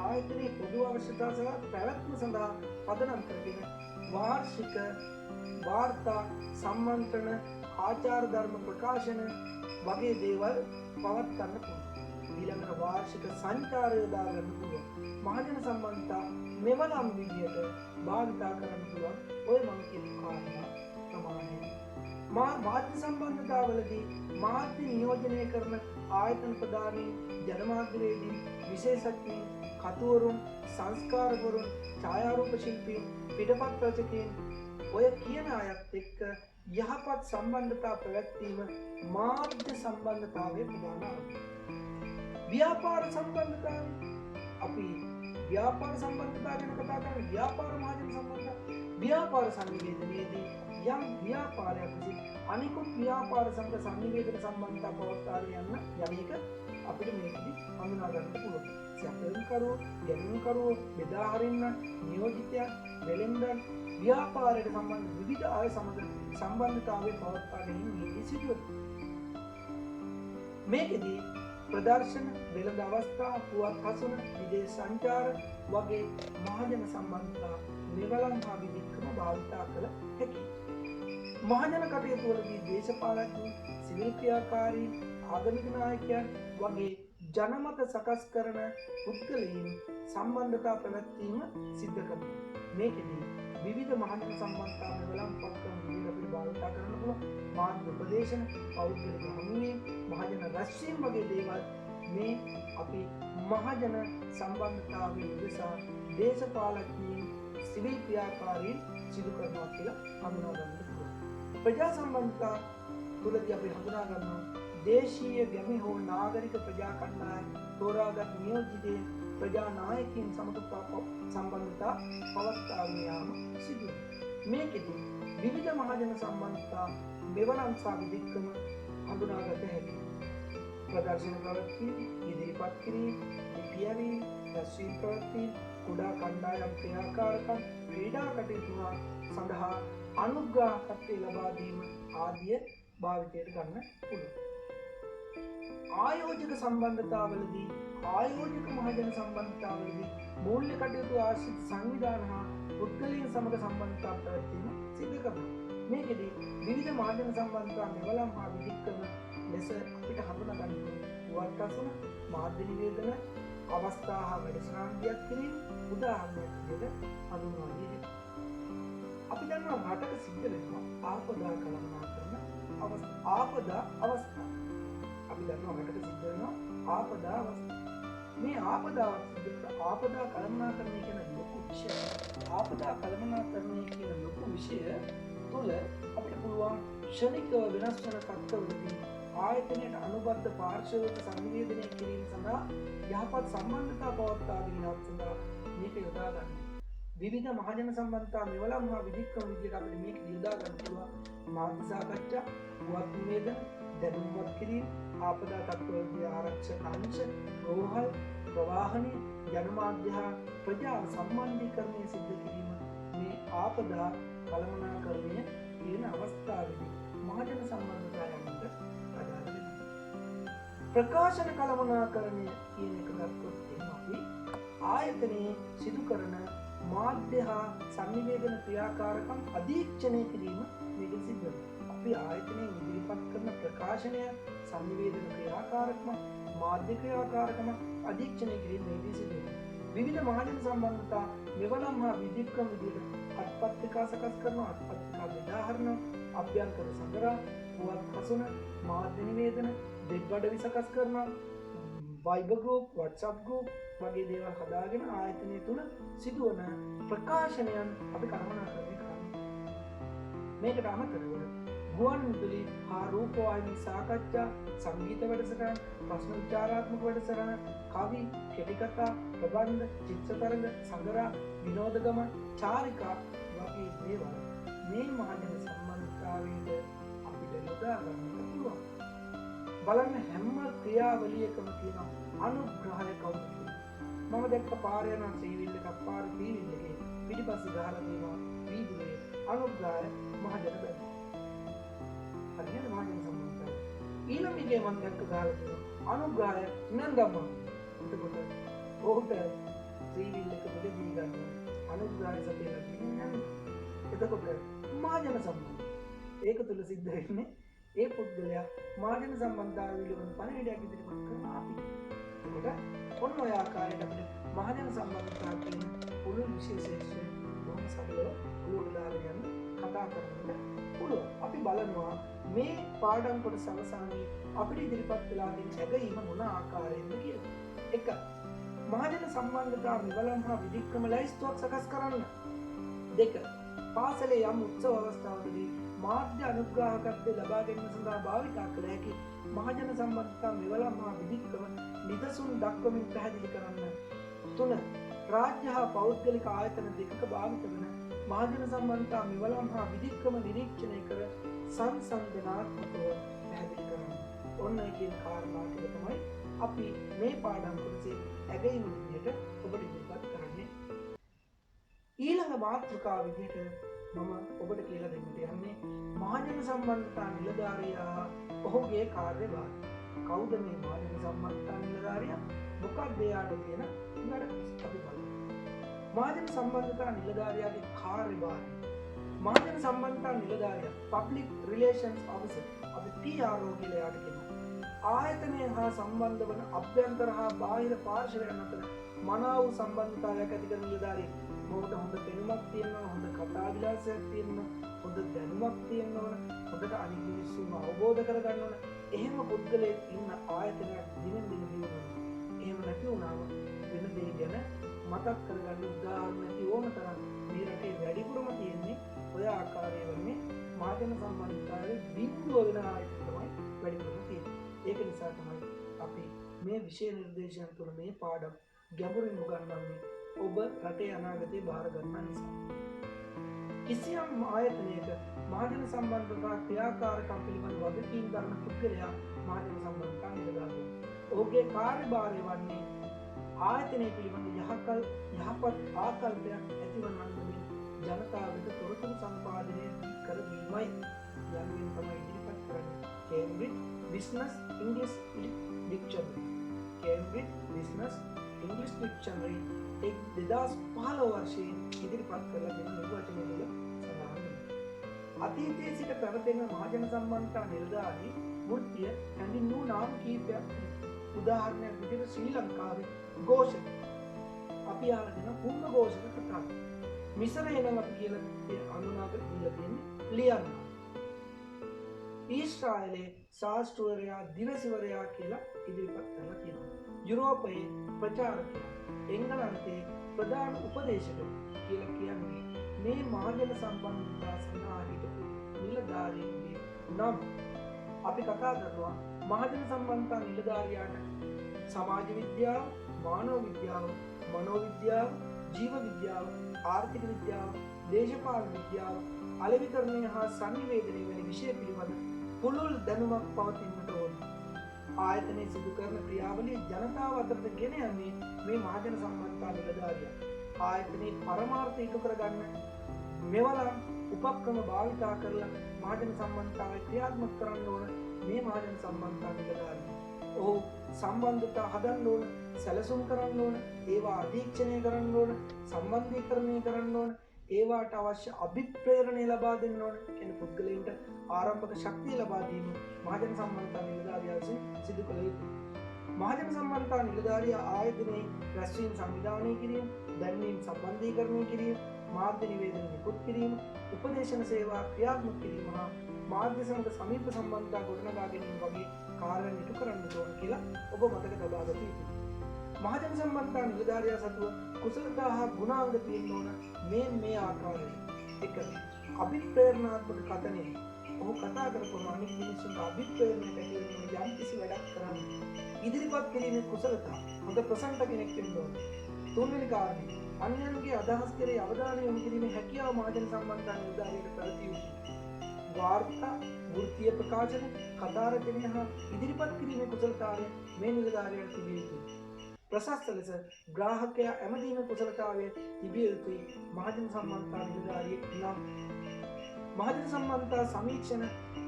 ආයතනයේ පොදු අවශ්‍යතා සහ පැවැත්ම සඳහා පදනම් කරගෙන වාර්ෂික වාර්තා, සම්මන්ත්‍රණ, ආචාර ධර්ම ප්‍රකාශන වගේ දේවල් පවත්වන්න පුළුවන්. ඊළඟට වාර්ෂික සංචාරය යොදා ගන්න පුළුවන්. මහජන සම්බන්ධතා මෙවනම් විදියට භාවිතා කරන්න පුළුවන්. ඔය මම කියන කාරණා ප්‍රමාණය. මාධ්‍ය සම්බන්ධතාවලදී මාධ්‍ය නියෝජනය කරන ආයතන ප්‍රධානීන්, ජනමාධ්‍යවේදීන්, විශේෂඥයින්, කතුවරුන්, සංස්කාරකවරුන්, ඡායාරූප ශිල්පීන්, පිටපත් රචකයන් ඔය කියන අයත් එක්ක යහපත් සම්බන්ධතා පැවැත්වීම මාධ්‍ය සම්බන්ධතාවයේ ප්‍රධාන අංගය. ව්‍යාපාර සම්බන්ධතාවය අපි ව්‍යාපාර සම්බන්ධතාව ගැන කතා කරන්නේ. ව්‍යාපාර මහජන සම්බන්ධතා ව්‍යාපාර සංනිවේදනයේදී යම් ව්‍යාපාරයක් විසින් අනිකුත් ව්‍යාපාර සංග සංනිවේදන සම්බන්ධතා පවත්වාගෙන යන එක අපිට මේකදී හඳුනා ගන්න පුළුවන්. සැපයුම්කරුවෝ, ගැනුම්කරුවෝ, බෙදා හරින්න නියෝජිතයන්, වෙළෙන්දන් ව්‍යාපාරයට සම්බන්ධ විවිධ අය සමග සම්බන්ධතාවයේ පවත්වාගෙන යන සිදුවන. මේකෙදී ප්‍රදර්ශන, වෙළඳ අවස්ථා, පුවත් හසුන, විදේශ සංචාර වගේ මහජන සම්බන්ධතා මෙවලම් හා විදික්කම භාවිතා කළ හැකියි. මහජන කටයුතු වලදී දේශපාලඥයින්, සිවිල් ක්‍රියාකාරී, ආගමික නායකයන් වගේ ජනමත සකස් කරන පුද්ගලයන් සම්බන්ධතා පැවැත්වීම සිද්ධ කරනවා. මේකෙදී විවිධ මහජන සම්බන්ධතා මෙවලම් පත්කම් විවිධ අපිට භාවිතා කරන්න පුළුවන්. මාධ්‍ය උපදේශන, පෞද්ගලික හමුවීම්, මහජන රැස්වීම් වගේ දේවල් මේ අපි මහජන සම්බන්ධතාවයේ උදෙසා දේශපාලඥයින්, සිවිල් ක්‍රියාකාරීන් සිදු කරනවා කියලා හඳුනා ගන්න පුළුවන්. ප්‍රජා සම්බන්ධතා තුළදී අපි හඳුනා ගන්නවා දේශීය ගැමි හෝ නාගරික ප්‍රජා කණ්ඩායම් තෝරාගත් නියෝජිතයන්, ප්‍රජා නායකයින් සමග සම්බන්ධතා පවත්වාගෙන යාම සිදු වෙනවා. මේකෙදී විවිධ මහජන සම්බන්ධතා මෙවනම් සහ විදික්කම හඳුනාගත හැකියි. ප්‍රදර්ශන ප්‍රවෘත්ති, ඉදිරිපත් කිරීම, ලිපියවීම, රැස්වීම් ප්‍රවෘත්ති, කුඩා කණ්ඩායම් ක්‍රියාකාරකම්, ක්‍රීඩා කටයුතු සඳහා අනුග්‍රහකත්වය ලබා දීම ආදිය භාවිතයට ගන්න පුළුවන්. ආයෝජක සම්බන්ධතාවලදී ආයෝජක මහජන සම්බන්ධතාවලදී මූල්‍ය කටයුතු ආශ්‍රිත සංවිධාන හා පුද්ගලයන් සමග සම්බන්ධතා පැවැත්වීම සිදු කරනවා. මේකෙදී විවිධ මහජන සම්බන්ධතා මෙවලම් හා විදික්කම ලෙස අපිට හඳුනා ගන්න පුළුවන්. පුවත් අසුන, මාධ්‍ය නිවේදන, අවස්ථා හා වැඩසටහන් දියත් කිරීම උදාහරණයක් විදිහට හඳුන්වා දී. අපි දන්නවා රටක සිද්ධ වෙනවා ආපදා කළමනාකරන ආපදා අවස්ථා. අපි දන්නවා රටක සිද්ධ වෙනවා ආපදා අවස්ථා. මේ ආපදා කළමනාකරණය කියන ලොකු විෂය. ආපදා කළමනාකරණය කියන ලොකු විෂය තුළ අපිට පුළුවන් ක්ෂණිකව වෙනස් වන තත්ත්වවලදී ආයතනයට අනුබද්ධ පාර්ශවයට සංවේදනය කිරීම සඳහා යහපත් සම්බන්ධතා පවත්වා ගැනීමත් සඳහා මේක යොදා ගන්න. විවිධ මහජන සම්බන්ධතා මෙවලම් හා විධික්‍රම විදියට අපිට මේක යොදා ගන්න පුළුවන්. මාධ්‍ය සාකච්ඡා, පුවත් නිවේදන, දැනුම්වත් කිරීම, ආපදා තත්ත්වවලදී ආරක්ෂක අංශ, රෝහල්, ප්‍රවාහනය, ජනමාධ්‍ය හා ප්‍රජා සම්බන්ධීකරණය සිදු කිරීම මේ ආපදා කළමනාකරණය කියන අවස්ථාවේදී මහජන සම්බන්ධතාවයන්ට අදාළ වෙනවා. ප්‍රකාශන කළමනාකරණය කියන එක ගත්තොත් අපි ආයතනයේ සිදු කරන මාධ්‍ය හා සංනිවේදන ක්‍රියාකාරකම් අධීක්ෂණය කිරීම මේක සිද්ධ වෙනවා. අපි ආයතනයේ ඉදිරිපත් කරන ප්‍රකාශනය, සංනිවේදන ක්‍රියාකාරකම, මාධ්‍ය ක්‍රියාකාරකම අධීක්ෂණය කිරීම මේක සිද්ධ වෙනවා. විවිධ මහජන සම්බන්ධතා මෙවලම් හා විධික්‍රම විදියට අත්පත්‍රිකා සකස් කරනවා, අත්පත්‍රිකා බෙදා හරිනවා, අභ්‍යන්තර සංග්‍රහ, පුවත් හසුන, මාධ්‍ය නිවේදන, වෙබ් අඩවි සකස් කරනවා, Viber group, WhatsApp group වගේ දේවල් හදාගෙන ආයතනය තුල සිදුවන ප්‍රකාශනයන් අපි කළමනාකරණය කරනවා. මේකට අමතරව ගුවන් විදුලි හා රූපවාහිනී සාකච්ඡා, සංගීත වැඩසටහන්, ප්‍රශ්න විචාරාත්මක වැඩසටහන්, කවි, කෙටි කතා, ප්‍රබන්ධ, චිත්‍ර තරඟ, සංගරා, විනෝද ගමන්, චාරිකා වගේ දේවල් මේ මහජන සම්බන්ධතාවයට අපිට යොදා ගන්නට පුළුවන්. බලන්න හැම ක්‍රියාවලියකම තියෙන අනුග්‍රහය කවුද කියලා. මම දැක්ක පාරේ යන ත්‍රිවිල් එකක් පාර ත්‍රිවිල් එකේ පිටිපස්සේ ගහලා තියෙනවා වීදුරේ අනුග්‍රහය මහජන බැංකුව. හරියට මහජන සම්බන්ධතාවය. ඊළඟ එකේ මම දැක්ක ගහලා තියෙනවා අනුග්‍රහය නන්දම්ම. එතකොට ඔහුට ත්‍රිවිල් එක පිට දී ගන්නවා. අනුග්‍රහය සපයලා තියෙනවා. එතකොට මහජන සම්බන්ධය. ඒක තුල සිද්ධ වෙන්නේ ඒ පුද්ගලයා මහජන සම්බන්ධතාවය පිළිබඳ පණිවිඩයක් ඉදිරිපත් කරනවා අපි. එතකොට ඔන්න ඔය ආකාරයට අපිට මහජන සම්බන්ධතාව කියන පුළුල් විශේෂයෙන් බොහොම සරලව පුළුල් දාගෙන යන්න කතා කරන්නට පුළුවන්. අපි බලනවා මේ පාඩම් කොටස අවසානයේ අපිට ඉදිරිපත් වෙලා තියෙන හැඟීම මොන ආකාරයෙන්ද කියලා. 1. මහජන සම්බන්ධතාව මෙවලම් හා විධික්‍රම ලැයිස්තුවක් සකස් කරන්න. 2. පාසලේ යම් උත්සව අවස්ථාවකදී මාධ්‍ය අනුග්‍රහකත්වය ලබා ගැනීම සඳහා භාවිතා කළ හැකි මහජන සම්බන්ධතා මෙවලම් හා විධික්‍රම නිදසුන් දක්වමින් පැහැදිලි කරන්න. 3. රාජ්‍ය හා පෞද්ගලික ආයතන දෙකක භාවිත වන මහජන සම්බන්ධතා මෙවලම් හා විධික්‍රම නිරීක්ෂණය කර සංසන්දනාත්මකව පැහැදිලි කරන්න. ඔන්න ඒ කියන කාරණා ටික තමයි අපි මේ පාඩම් කොටසේ ඇගයීම විදිහට ඔබට ඉදිරිපත් කරන්නේ. ඊළඟ මාතෘකාව විදිහට මම ඔබට කියලා දෙන්නට යන්නේ මහජන සම්බන්ධතා නිලධාරියා ඔහුගේ කාර්යභාරය. කවුද මේ මහජන සම්බන්ධතා නිලධාරියා? මොකක්ද එයාට තියෙන වැඩ? අපි බලමු. මහජන සම්බන්ධතා නිලධාරියාගේ කාර්යභාරය. මහජන සම්බන්ධතා නිලධාරියා පබ්ලික් රිලේෂන්ස් ඔෆිසර්. අපි PRO කියලා එයාට කියනවා. ආයතනය හා සම්බන්ධ වන අභ්‍යන්තර හා බාහිර පාර්ශවයන් අතර මනාව වූ සම්බන්ධතාවයක් ඇති කරන නිලධාරියෙක්. මොකට හොඳ පෙනුමක් තියෙනවා, හොඳ කතා විලාසයක් තියෙනවා, හොඳ දැනුමක් තියෙනවා, හොඳට අනිත් මිනිස්සුන්ව අවබෝධ කරගන්න ඕන. එහෙම පුද්ගලයෙක් ඉන්න ආයතනයක් දිනෙන් දින දියුණු වෙනවා. එහෙම නැති වුණාම වෙන දේ ගැන මතක් කරගන්න උදාහරණ නැති ඕන තරම් මේ රටේ වැඩිපුරම තියෙන්නේ ඔය ආකාරයේ වන්නේ මහජන සම්බන්ධතාවයේ බිඳුව වෙන ආයතන තමයි වැඩිපුරම තියෙන්නේ. ඒක නිසා තමයි අපි මේ විෂය නිර්දේශයන් තුළ මේ පාඩම් ගැඹුරින් උගන්වන්නේ. ඔබ රටේ අනාගතේ බාර ගන්න නිසා. කිසියම් ආයතනයක මහජන සම්බන්ධතා ක්‍රියාකාරකම් පිළිබඳ වගකීම් ගන්න පුද්ගලයා මහජන සම්බන්ධතා නිලධාරියා. ඔහුගේ කාර්යභාරය වන්නේ ආයතනය පිළිබඳ යහපත් ආකල්පයක් ඇතිවනන්දමින් ජනතාව වෙත තොරතුරු සම්පාදනය කර දීමයි. යනුවෙන් තමයි ඉදිරිපත් කරන්නේ Cambridge Business English Dictionary. Cambridge Business English Dictionary 2015 වර්ෂයේ ඉදිරිපත් කරලා දෙන නිර්වචනය තුළ සඳහන් වෙනවා. අතීතයේ සිට පැවතෙන මහජන සම්බන්ධතා නිලධාරී වෘත්තිය හැඳින්වූ නාම කීපයක් තියෙනවා. උදාහරණයක් විදිහට ශ්‍රී ලංකාවේ ഘോഷක අපි ආගෙන කුම්භ ഘോഷක කතා. මිසරේ නම් අපි කියලා අනුනාග දීලා තියෙන්නේ ලියන්න. ඊශ්‍රායලයේ ශාස්ත්‍රවරයා දිවසිවරයා කියලා ඉදිරිපත් කරලා තියෙනවා. යුරෝපයේ ප්‍රචාරකයා එංගලන්තයේ ප්‍රධාන උපදේශකයා කියලා කියන්නේ මේ මහජන සම්බන්ධතා සඳහා හිටපු නිලධාරීන්ගේ නම්. අපි කතා කරනවා මහජන සම්බන්ධතා නිලධාරියාට සමාජ විද්‍යාව, මානව විද්‍යාව, මනෝවිද්‍යාව, ජීව විද්‍යාව, ආර්ථික විද්‍යාව, දේශපාලන විද්‍යාව, අලෙවිකරණය හා සංනිවේදනය වැනි විෂය පිළිබඳ පුළුල් දැනුමක් පවතින්නට ඕන. ආයතනයේ සිදු කරන ක්‍රියාවලිය ජනතාව අතරට ගෙන යන්නේ මේ මහජන සම්බන්ධතා නිලධාරියා. ආයතනයේ පරමාර්ථය ඉටු කරගන්න මෙවලම් උපක්‍රම භාවිතා කරලා මහජන සම්බන්ධතාවය ක්‍රියාත්මක කරන්න ඕන මේ මහජන සම්බන්ධතා නිලධාරියා. ඔහු සම්බන්ධතා හදන්න ඕන, සැලසුම් කරන්න ඕන, ඒවා අධීක්ෂණය කරන්න ඕන, සම්බන්ධීකරණය කරන්න ඕන, ඒවාට අවශ්‍ය අභිප්‍රේරණය ලබා දෙන්න ඕන කියන පුද්ගලයන්ට ආරම්භක ශක්තිය ලබා දීම මහජන සම්බන්ධතා නිලධාරියා විසින් සිදු කළ යුතුයි. මහජන සම්බන්ධතා නිලධාරියා ආයතනයේ රැස්වීම් සංවිධානය කිරීම, දැන්වීම් සම්බන්ධීකරණය කිරීම, මාධ්‍ය නිවේදන නිකුත් කිරීම, උපදේශන සේවා ක්‍රියාත්මක කිරීම හා මාධ්‍ය සමග සමීප සම්බන්ධතා ගොඩනගා ගැනීම වගේ කාර්යයන් ඉටු කරන්න ඕන කියලා ඔබ මතක තබා ගත යුතුයි. මහජන සම්බන්ධතා නිලධාරියා සතුව කුසලතා හා ගුණාංග තියෙන්න ඕන මේ ආකාරයෙන්. 1. අභිප්‍රේරණාත්මක කතනය. ඔහු කතා කරපුවම අනිත් මිනිස්සුන්ට අභිප්‍රේරණයට ඇතිවෙන යම් කිසි වැඩක් කරන්න ඉදිරිපත් කිරීමේ කුසලතා හොඳ ප්‍රසන්න කෙනෙක් වෙන්න ඕන. 3 වෙනි කාරණය අන්‍යයන්ගේ අදහස් කෙරෙහි අවධානය යොමු කිරීමේ හැකියාව මහජන සම්බන්ධතා නිලධාරියට පැවතිය යුතුයි. වාර්තා, වෘත්තීය ප්‍රකාශන, කතා රචනය හා ඉදිරිපත් කිරීමේ කුසලතාවය මේ නිලධාරියට තිබිය යුතුයි. ප්‍රශස්ත ලෙස ග්‍රාහකයා ඇමදීමේ කුසලතාවය තිබිය යුතුයි මහජන සම්බන්ධතා නිලධාරියෙක් නම්. මහජන සම්බන්ධතා සමීක්ෂණ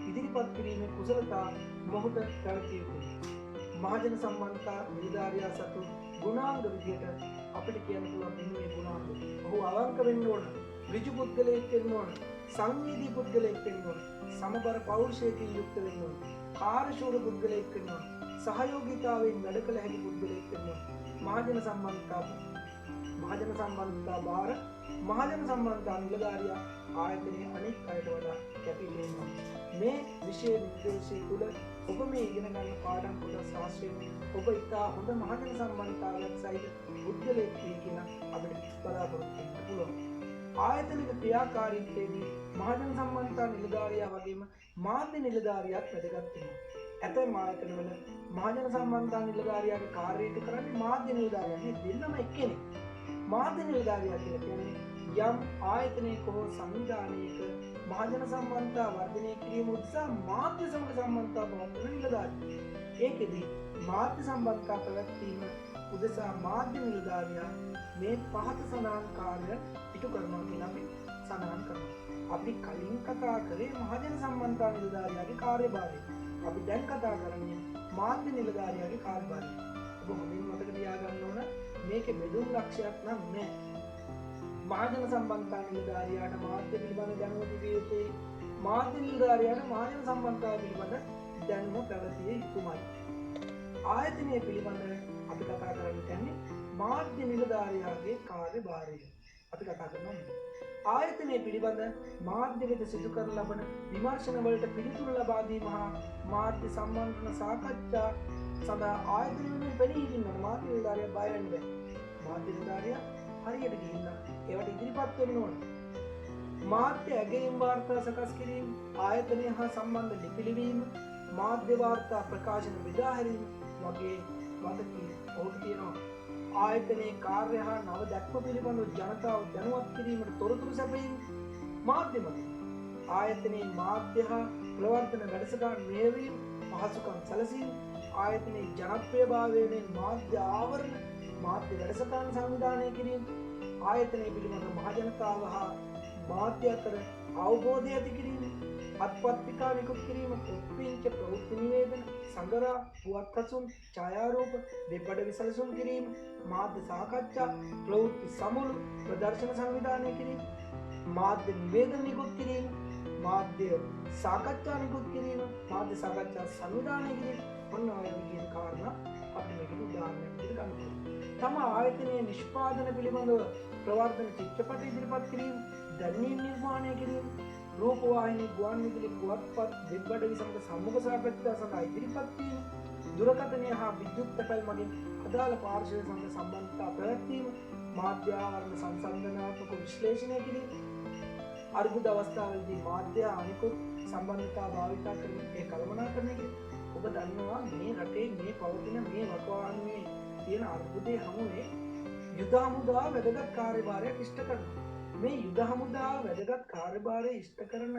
ඉදිරිපත් කිරීමේ කුසලතා මොහොත පැවතිය යුතුයි. මහජන සම්බන්ධතා නිලධාරියා සතු ගුණාංග විදියට අපිට කියන්න පුළුවන් මෙන්න මේ ගුණාංග. ඔහු අවංක වෙන්න ඕන, ඍජු පුද්ගලයෙක් වෙන්න ඕන, සංවේදී පුද්ගලයෙක් වෙන්න ඕන, සමබර පෞරුෂයකින් යුක්ත වෙන්න ඕන, කාර්යශූර පුද්ගලයෙක් වෙන්න ඕන, සහයෝගීතාවයෙන් වැඩ කළ හැකි පුද්ගලයෙක් වෙන්න ඕන. මහජන සම්බන්ධතා බාර මහජන සම්බන්ධතා නිලධාරියා ආයතනයේ අනෙක් අයට වඩා කැපී පෙනෙනවා. මේ විෂය නිර්දේශය තුළ ඔබ මේ ඉගෙන ගන්න පාඩම් කොටස් ශාස්ත්‍රයෙන් ඔබ ඉතා හොඳ මහජන සම්බන්ධතාවයක් සහිත පුද්ගලයෙක් කියන අපිට බලාපොරොත්තු වෙන්න පුළුවන්. ආයතනික ක්‍රියාකාරීත්වයේදී මහජන සම්බන්ධතා නිලධාරියා වගේම මාධ්‍ය නිලධාරියාත් වැදගත් වෙනවා. ඇතැම් ආයතනවල මහජන සම්බන්ධතා නිලධාරියාගේ කාර්යය ඉටු කරන්නේ මාධ්‍ය නිලධාරියා. මේ දෙන්නම එක්කෙනෙක්. මාධ්‍ය නිලධාරියා කියලා කියන්නේ යම් ආයතනයක හෝ සංවිධානයක මහජන සම්බන්ධතා වර්ධනය කිරීම උදෙසා මාධ්‍ය සමග සම්බන්ධතා පවත්වන නිලධාරියා. ඒකෙදි මාධ්‍ය සම්බන්ධතා පැවැත්වීම උදෙසා මාධ්‍ය නිලධාරියා මේ පහත සඳහන් කාර්ය ඉටු කරනවා කියලා අපි සඳහන් කරනවා. අපි කලින් කතා කරේ මහජන සම්බන්ධතා නිලධාරියාගේ කාර්යභාරය. අපි දැන් කතා කරන්නේ මාධ්‍ය නිලධාරියාගේ කාර්යභාරය. ඔබ හොඳින් මතක තියාගන්න ඕන මේකේ බෙදුම් ලක්ෂයක් නම් නැහැ. මහජන සම්බන්ධතා නිලධාරියාට මාධ්‍ය පිළිබඳ දැනුම තිබිය යුතුයි. මාධ්‍ය නිලධාරියාට මහජන සම්බන්ධතාව පිළිබඳ දැනුම පැවතිය යුතුමයි. ආයතනය පිළිබඳ අපි කතා කරන්නේ මාධ්‍ය නිලධාරියාගේ කාර්යභාරය. අපි කතා කරනවා ආයතනය පිළිබඳ මාධ්‍ය වෙත සිදු කරන ලබන විමර්ශන වලට පිළිතුරු ලබා දීම හා මාධ්‍ය සම්බන්ධන සාකච්ඡා සඳහා ආයතනය වෙනුවෙන් පෙනී සිටින මාධ්‍ය නිලධාරියා බය වෙන්න බෑ. මාධ්‍ය නිලධාරියා හරියට ගිහිල්ලා ඒවට ඉදිරිපත් වෙන්න ඕන. මාධ්‍ය ඇගයීම් වාර්තා සකස් කිරීම, ආයතනය හා සම්බන්ධ ලිපිලිවීම, මාධ්‍ය වාර්තා ප්‍රකාශන බෙදා හැරීම වගේ වදකී ඔහුට තියෙනවා. ආයතනයේ කාර්ය හා නව දැක්ම පිළිබඳව ජනතාව දැනුවත් කිරීමට තොරතුරු සැපයීම මාධ්‍යමය. ආයතනයේ මාධ්‍ය හා ප්‍රවර්තන වැඩසටහන් මෙහෙයවීම, පහසුකම් සැලසීම, ආයතනයේ ජනප්‍රියභාවය වෙන මාධ්‍ය ආවරණ, මාධ්‍ය වැඩසටහන් සංවිධානය කිරීම, ආයතනය පිළිබඳ මහජනතාව හා මාධ්‍ය අතර අවබෝධය ඇති කිරීම, අත්පත්‍රිකා නිකුත් කිරීම, පොත්පිංච ප්‍රවෘත්ති නිවේදන, සංගරා, පුවත්පසුන්, ඡායාරූප, වෙබ් අඩවි සැලසුම් කිරීම, මාධ්‍ය සාකච්ඡා, ප්‍රවෘත්ති සමුළු, ප්‍රදර්ශන සංවිධානය කිරීම, මාධ්‍ය නිවේදන නිකුත් කිරීම, මාධ්‍ය සාකච්ඡා නිකුත් කිරීම, මාධ්‍ය සාකච්ඡා සංවිධානය කිරීම, ඔන්න ඔය විදිහේ කාරණා අපිට මේකට උදාහරණයක් විදිහට ගන්න පුළුවන්. තම ආයතනයේ නිෂ්පාදන පිළිබඳව ප්‍රවර්තන චිත්‍රපට ඉදිරිපත් කිරීම, දැන්වීම් නිර්මාණය කිරීම, රූපවාහිනී, ගුවන් විදුලි, පුවත්පත්, වෙබ් අඩවි සමග සම්මුඛ සාකච්ඡා සඳහා ඉදිරිපත් කිරීම, දුරකථනය හා විද්‍යුත් තැපැල් මගින් අදාළ පාර්ශවය සමග සම්බන්ධතා පැවැත්වීම, මාධ්‍ය ආවරණ සංසන්දනාත්මක විශ්ලේෂණය කිරීම, අර්බුද අවස්ථාවලදී මාධ්‍ය අනිකුත් සම්බන්ධතා භාවිතා කරමින් ඒ කළමනාකරණය කිරීම. ඔබ දන්නවා මේ රටේ මේ පවතින මේ වකවානුවේ තියෙන අර්බුදයේ හමුවේ යුද හමුදා වැදගත් කාර්යභාරයක් ඉෂ්ට කරනවා. මේ යුද හමුදා වැදගත් කාර්යභාරය ඉෂ්ට කරන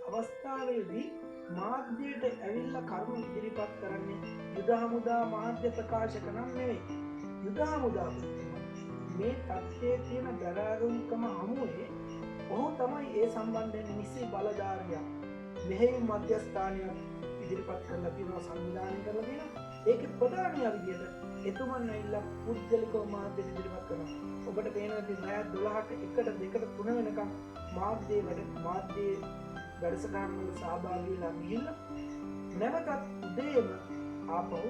අවස්ථාවේදී මාධ්‍යයට ඇවිල්ලා කරුණු ඉදිරිපත් කරන්නේ යුද හමුදා මාධ්‍ය ප්‍රකාශක නම් නෙවෙයි. යුද හමුදා මේ තත්ත්වයේ තියෙන දරාරුම්කම හමුවේ ඔහු තමයි ඒ සම්බන්ධයෙන් නිසි බලධාරියා. මෙහෙයුම් මධ්‍යස්ථානයක් ඉදිරිපත් කරලා තියෙනවා, සංවිධානය කරලා තියෙනවා. ඒකේ ප්‍රධානියා විදියට එතුමන් ඇවිල්ලා පුද්ගලිකව මාධ්‍ය ඉදිරිපත් කරනවා. ඔබට පේනවා ඉතින් රාත් 12ට 1ට 2ට 3 වෙනකම් මාධ්‍යයේ වැඩසටහන් වල සහභාගී වෙලා ගිහිල්ලා නැවතත් උදේම ආපහු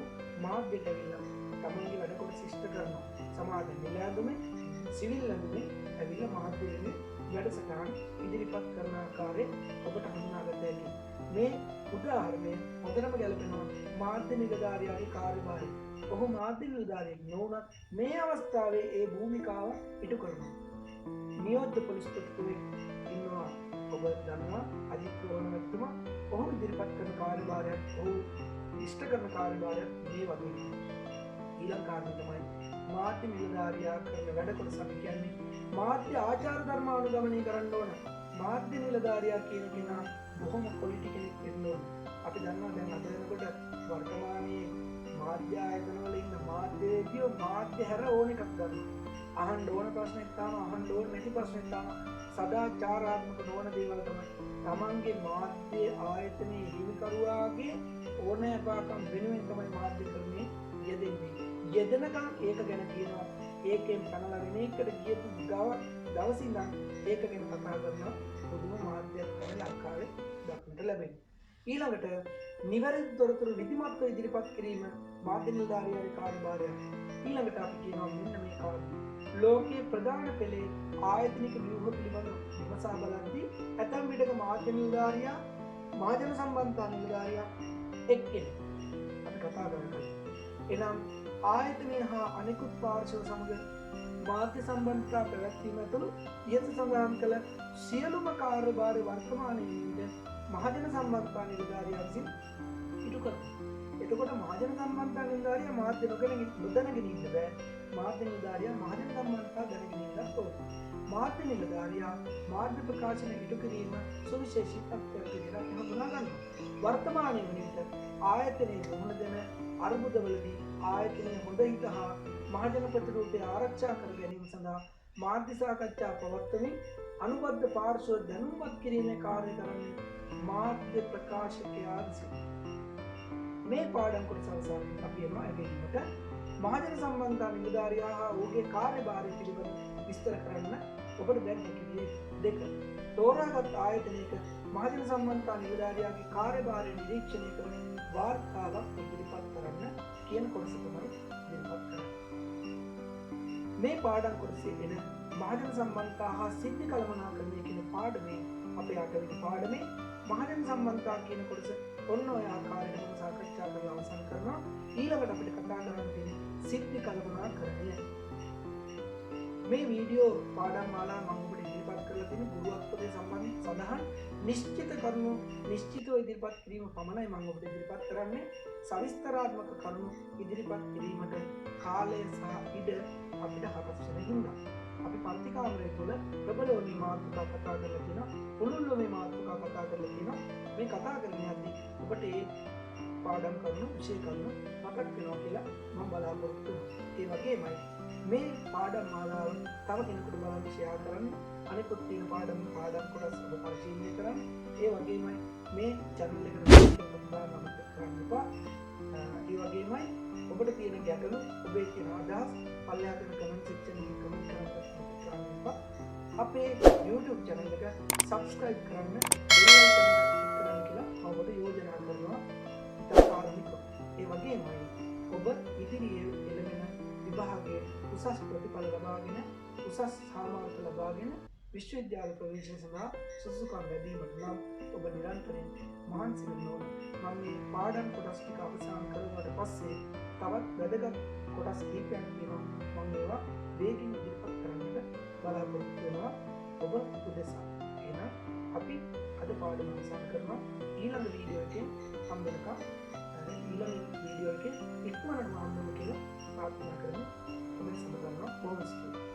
මාධ්‍යට ඇවිල්ලා තමන්ගේ වැඩ කොටස ඉෂ්ට කරනවා. සමාජ නිලැඳුමේ සිවිල් ලැබුමේ ඇවිල්ලා මාධ්‍යයේ වැඩසටහන් ඉදිරිපත් කරන ආකාරය ඔබට හඳුනාගත හැකියි. මේ උදාහරණය හොඳටම ගැලපෙනවා මාධ්‍ය නිලධාරියාගේ කාර්යභාරය. ඔහු මාධ්‍ය නිලධාරියෙක් නොවුනත් මේ අවස්ථාවේ ඒ භූමිකාව ඉටු කරනවා. නියෝජ්‍ය පොලිස්පතිතුමෙක් ඉන්නවා. ඔබ දන්නවා අජිත් රෝහණතුමා. ඔහු ඉදිරිපත් කරන කාර්යභාරයක්, ඔහු ඉෂ්ට කරන කාර්යභාරයක් මේ වගේ. ඊළඟ කාරණය තමයි මාධ්‍ය නිලධාරියා කරන වැඩ කොටස කියන්නේ මාධ්‍ය ආචාර ධර්ම අනුගමනය කරන්න ඕන. මාධ්‍ය නිලධාරියා කියන කෙනා බොහොම පොලිටි කෙනෙක් වෙන්න ඕන. අපි දන්නවා දැන් අද වෙනකොට වර්තමානයේ මාධ්‍ය ආයතන වල ඉන්න මාධ්‍යවේදියෝ මාධ්‍ය හැර ඕන එකක් ගන්නවා. අහන්න ඕන ප්‍රශ්නෙක් තාම අහන්න ඕන නැති ප්‍රශ්නෙක් තාම සදාචාරාත්මක නොවන දේවල් තමයි තමන්ගේ මාධ්‍ය ආයතනයේ හිමිකරුවාගේ ඕනෑපාකම් වෙනුවෙන් තමයි මාධ්‍ය ක්‍රමයේ යෙදෙන්නේ. යෙදෙනකම් ඒක ගැන කියනවා. ඒකෙන් පැනලා වෙන එකට ගියපු දවසින් ඉඳන් ඒක ගැන කතා කරනවා. පොදුම මාධ්‍යයක් තමයි ලංකාවේ දක්නට ලැබෙන්නේ. ඊළඟට නිවැරදි තොරතුරු නිදිමත්ව ඉදිරිපත් කිරීම මාධ්‍ය නිලධාරියාගේ කාර්යභාරයක්. ඊළඟට අපි කියනවා මෙන්න මේ කාරණා. ලෝකයේ ප්‍රධාන පෙළේ ආයතනික ව්‍යුහ පිළිබඳව විමසා බලද්දී ඇතැම් විටක මාධ්‍ය නිලධාරියා මහජන සම්බන්ධතා නිලධාරියා එක්කෙනෙක් අපි කතා කරනවා. එනම් ආයතනය හා අනෙකුත් පාර්ශව සමග මාධ්‍ය සම්බන්ධතා පැවැත්වීම ඇතුළු ඉහත සඳහන් කළ සියලුම කාර්යභාර වර්තමානයේ මහජන සම්බන්ධතා නිලධාරියා විසින් ඉටු කරනවා. එතකොට මහජන සම්බන්ධතා නිලධාරියා මාධ්‍ය නොදැනගෙන ඉන්න බෑ. මාධ්‍ය නිලධාරියා මහජන සම්බන්ධතා දැනගෙන ඉන්නත් ඕන. මාධ්‍ය නිලධාරියා මාධ්‍ය ප්‍රකාශන ඉටු කිරීම සුවිශේෂී තත්ත්වයක් විදිහට හඳුනා ගන්නවා. වර්තමානයේ වනිට ආයතනයේ මුහුණ දෙන අර්බුදවලදී ආයතනයේ හොඳ හිත හා මහජන ප්‍රතිරූපය ආරක්ෂා කර ගැනීම සඳහා මාධ්‍ය සාකච්ඡා පවත්වමින් අනුබද්ධ පාර්ශ්ව දැනුම්පත් කිරීමේ කාර්ය කරන්නේ මාධ්‍ය ප්‍රකාශකයා විසින්. මේ පාඩම් කොටස අවසානයේ අපි යනවා ඇගෙනීමට මහජන සම්බන්ධතා නිලධාරියා හා ඔහුගේ කාර්යභාරය පිළිබඳ විස්තර කරන්න ඔබට දැන් හැකියි. 2. තෝරාගත් ආයතනයක මහජන සම්බන්ධතා නිලධාරියාගේ කාර්යභාරය නිරීක්ෂණය කරන වාර්තාවක් ඉදිරිපත් කරන්න කියන කොටස තමයි ඉදිරිපත් කරන්නේ. මේ පාඩම් කොටසේ එන මහජන සම්බන්ධතා හා සිද්ධි කළමනාකරණය කියන පාඩමේ අපේ 8 වෙනි පාඩමේ මහජන සම්බන්ධතා කියන කොටස ඔන්න ඔය ආකාරයට සාකච්ඡා කරලා අවසන් කරනවා. ඊළඟට අපිට කතා කරන්න තියෙන්නේ සිද්ධි කළමනාකරණය. මේ වීඩියෝ පාඩම් මාලා මම ඔබට ඉදිරිපත් කරලා තියෙන ගුරුත්වයේ සම්බන්ධ සඳහන් නිශ්චිත කරුණු නිශ්චිතව ඉදිරිපත් කිරීම පමණයි මම ඔබට ඉදිරිපත් කරන්නේ. සවිස්තරාත්මක කරුණු ඉදිරිපත් කිරීමට කාලය සහ ඉඩ අපිට හරස් වෙන හින්දා අපි පන්ති කාමරය තුළ ප්‍රබලව මේ මාතෘකා කතා කරලා තියෙනවා. පුළුල්ව මේ මාතෘකා කතා කරලා තියෙනවා. මේ කතා කරන යද්දී ඔබට ඒ පාඩම් කරුණු විශේෂ කරුණු මතක් වෙනවා කියලා මම බලාපොරොත්තු වෙනවා. ඒ වගේමයි මේ පාඩම් මාලාව තව කෙනෙකුට බලන්න ෂෙයා කරන්න. අනිකුත් තියෙන පාඩම් කොටස් ඔබ පරිශීලනය කරන්න. ඒ වගේමයි මේ channel එකට සබස්ක්‍රයිබ් කරන්න එපා. ඒ වගේමයි ඔබට තියෙන ගැටලු ඔබේ තියෙන අදහස් පල්ලෙහා තියෙන කමෙන්ට් සෙක්ෂන් එකේ කමෙන්ට් කරන්න එපා. අපේ YouTube channel එක subscribe කරන්න, bell icon එක click කරන්න කියලා මම ඔබට යෝජනා කරනවා. ඉතාල ආරම්භිකව. ඒ වගේමයි ඔබ ඉදිරියේ එළවෙන විභාගයේ උසස් ප්‍රතිඵල ලබාගෙන උසස් සාමාර්ථ ලබාගෙන විශ්වවිද්‍යාල ප්‍රවේශය සඳහා සුසුකම් ලැබීමට නම් ඔබ නිරන්තරයෙන් මහන්සි වෙන්න ඕන. මම මේ පාඩම් කොටස් ටික අවසන් කරුවාට පස්සේ තවත් වැදගත් කොටස් කීපයක් තියෙනවා. මම ඒවා වේගින් ඉදිරිපත් කරන්නට බලාපොරොත්තු වෙනවා ඔබ උදෙසා. එහෙනම් අපි අද පාඩම අවසන් කරනවා. ඊළඟ වීඩියෝ එකෙන් හම්බ වෙනකම් ඊළඟ වීඩියෝ එකේ ඉක්මනටම හම්බ වෙමු කියලා ප්‍රාර්ථනා කරමු. ඔබ සමග ගන්නවා බොහොම ස්තුතියි.